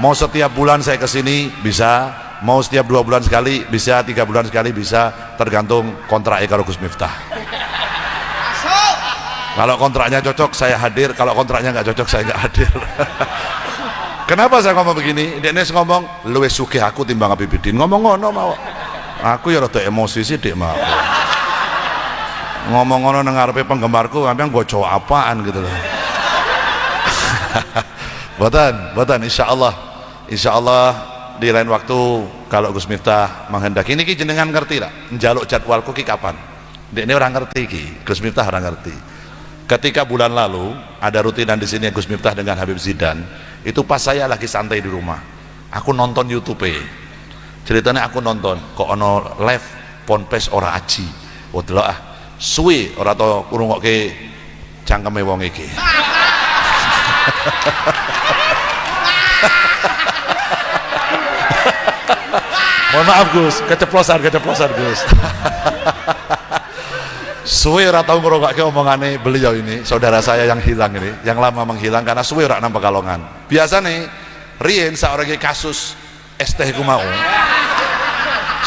mau setiap bulan saya kesini bisa, mau setiap 2 bulan sekali bisa, 3 bulan sekali bisa, tergantung kontrak karo Gus Miftah. Kalau kontraknya cocok saya hadir, kalau kontraknya nggak cocok saya nggak hadir. Kenapa saya ngomong begini? Dennis ngomong luwes sugih aku timbang Habibidin, ngomong ngono mau. Aku ya rada emosi sih dik mau. Ngomong ngono nang ngarepe penggemarku, sampean goco apaan gitu loh. Boten insya Allah di lain waktu kalau Gus Miftah menghendaki. Ini ki jenengan ngerti lah njaluk jadwalku ki kapan. Ini orang ngerti ki, Gus Miftah orang ngerti. Ketika bulan lalu ada rutinan di sini Gus Miftah dengan Habib Zidan, itu pas saya lagi santai di rumah, aku nonton YouTube. Ceritanya aku nonton kok ono live ponpes ora aji. Oh delok ah, suwi ora to ngrungokke cangkeme wong iki. Mohon maaf Gus, keceplosan Gus. Suwe ora tau ngrungokke omongane beliau ini, saudara saya yang hilang ini, yang lama menghilang karena suwe ora nang Pekalongan. Biasa nih, riyen saorenge kasus es teh ku mau.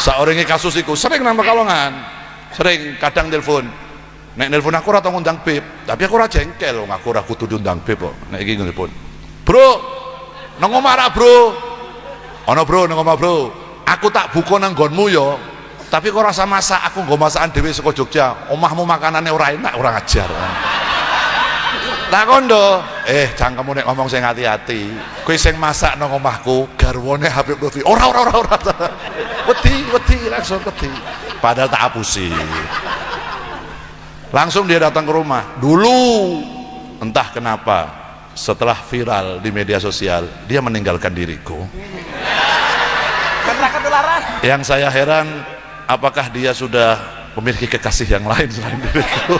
Saorenge kasus iku sering nang Pekalongan. Sering kadang telepon. Nek nelpon aku ora tau ngundang Beb, tapi aku ora jengkel wong aku ora kudu diundang Beb kok. Nek iki nelpon. Bro, nang omah ra, Bro. Ana Bro nang omah, Bro. Aku tak buka nang nggonmu yo. Tapi kok rasa masak, aku nggo masakan dhewe saka Jogja. Omahmu makanannya ora enak, ora ngajar. Tak kondo, cangkemmu nek ngomong sing hati-hati. Kowe sing masak nang omahku garwane Habib Lutfi. Ora. Wedi langsung wedi. Padahal tak hapusi. Langsung dia datang ke rumah. Dulu entah kenapa setelah viral di media sosial dia meninggalkan diriku. Yang saya heran, apakah dia sudah memiliki kekasih yang lain selain diriku?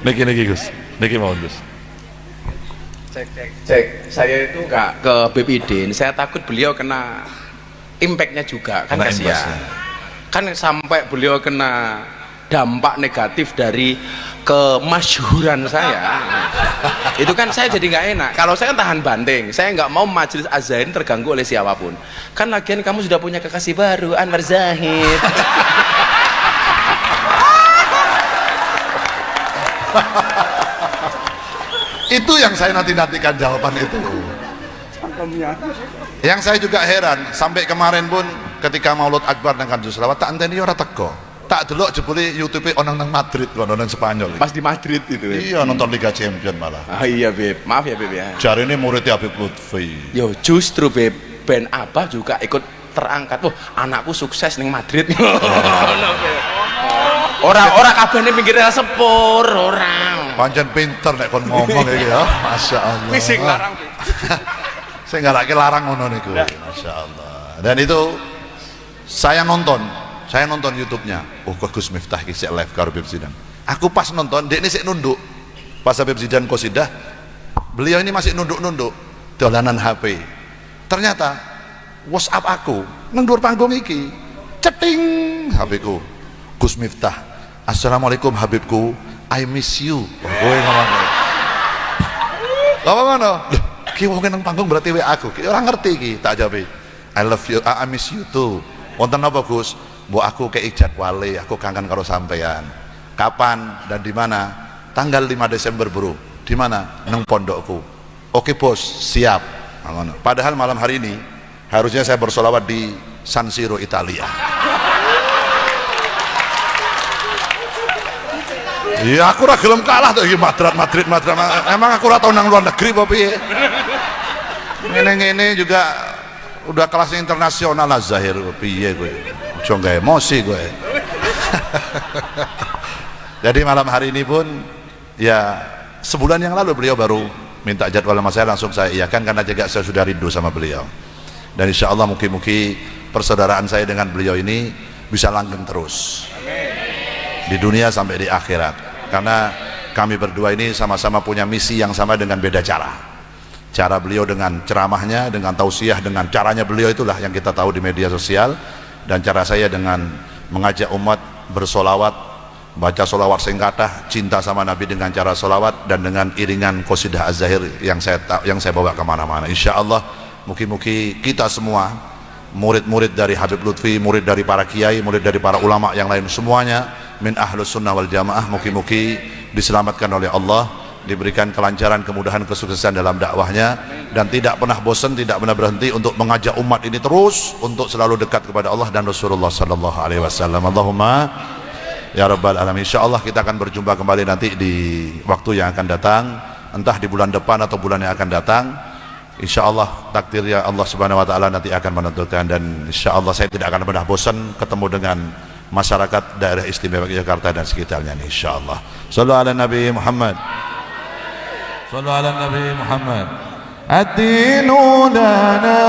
Niki Gus, niki mau Gus. Cek, saya itu nggak ke BPID, saya takut beliau kena impactnya juga, kan kasihan. Kan sampai beliau kena dampak negatif dari kemasyhuran saya. Itu kan saya jadi nggak enak. Kalau saya kan tahan banting, saya nggak mau majelis Az-Zahir terganggu oleh siapapun. Kan lagian kamu sudah punya kekasih baru, Anwar Zahid. Itu yang saya nantikan jawaban itu. Yang saya juga heran, sampai kemarin pun ketika Maulud Akbar dengan Selawat tak anteni ora teko. Tak delok jebule YouTube onang nang Madrid kono nang Spanyol. Pas di Madrid itu. Iya, nonton Liga Champion malah. Ah iya, Beb. Maaf ya, Beb ya. Jarine muridnya Habib Lutfi. Yo justru, Beb, Ben Abah juga ikut terangkat. Wah, anakku sukses ning Madrid. Orang kabehne pinggirnya sepur, orang. Pancen pinter nek kon ngomong iki ya. Masyaallah. Wis sing larang. Saya ngarake larang ngono niku. Masyaallah. Dan itu saya nonton YouTube-nya. Oh, kok Gus Miftah iki sik live karo Habib Zidan. Aku pas nonton, dekne sik nunduk. Pas Habib Zidan qasidah, beliau ini masih nunduk-nunduk dolanan HP. Ternyata WhatsApp aku nang dhuwur panggung iki. Ceting HP-ku. Gus Miftah. Assalamualaikum Habibku, I miss you. Kowe ngomong. Apa ngono? Ki wong nang panggung berarti WA aku. Ki ora ngerti iki, tak jawab. I love you, I miss you too. Wonten apa Gus? Mbok aku kei jadwale, aku kangen karo sampean. Kapan dan di mana? Tanggal 5 Desember, Bro. Di mana? Nang pondokku. Oke, Bos, siap. Padahal malam hari ini harusnya saya bersolawat di San Siro, Italia. Iya, aku ora gelem kalah tuh iki Madrid. Emang aku ora tau nang luar negeri apa piye? Ngene-ngene juga udah kelas internasional lah Zahir piye kowe. Aja gawe emosi kowe. Jadi malam hari ini pun ya sebulan yang lalu beliau baru minta jadwal sama saya, langsung saya iyakan karena juga saya sudah rindu sama beliau. Dan insya Allah mungkin persaudaraan saya dengan beliau ini bisa langgeng terus di dunia sampai di akhirat, karena kami berdua ini sama-sama punya misi yang sama dengan beda cara beliau dengan ceramahnya, dengan tausiah, dengan caranya beliau itulah yang kita tahu di media sosial, dan cara saya dengan mengajak umat bersolawat, baca solawat singkatah, cinta sama Nabi dengan cara solawat, dan dengan iringan qasidah Az-Zahir yang saya bawa kemana-mana. Insya Allah mungkin kita semua murid-murid dari Habib Lutfi, murid dari para kiai, murid dari para ulama yang lain, semuanya min ahlus sunnah wal jamaah, mungkin diselamatkan oleh Allah, diberikan kelancaran, kemudahan, kesuksesan dalam dakwahnya, dan tidak pernah bosan, tidak pernah berhenti untuk mengajak umat ini terus untuk selalu dekat kepada Allah dan Rasulullah sallallahu alaihi wasallam. Allahumma ya rabbal alamin. Insyaallah kita akan berjumpa kembali nanti di waktu yang akan datang. entah di bulan depan atau bulan yang akan datang. Insya Allah takdirnya Allah Subhanahu Wa Taala nanti akan menentukan, dan insya Allah saya tidak akan pernah bosan ketemu dengan masyarakat daerah istimewa Yogyakarta dan sekitarnya, insya Allah. Sallu ala Nabi Muhammad. Sallu ala Nabi Muhammad. Ad-dinu lana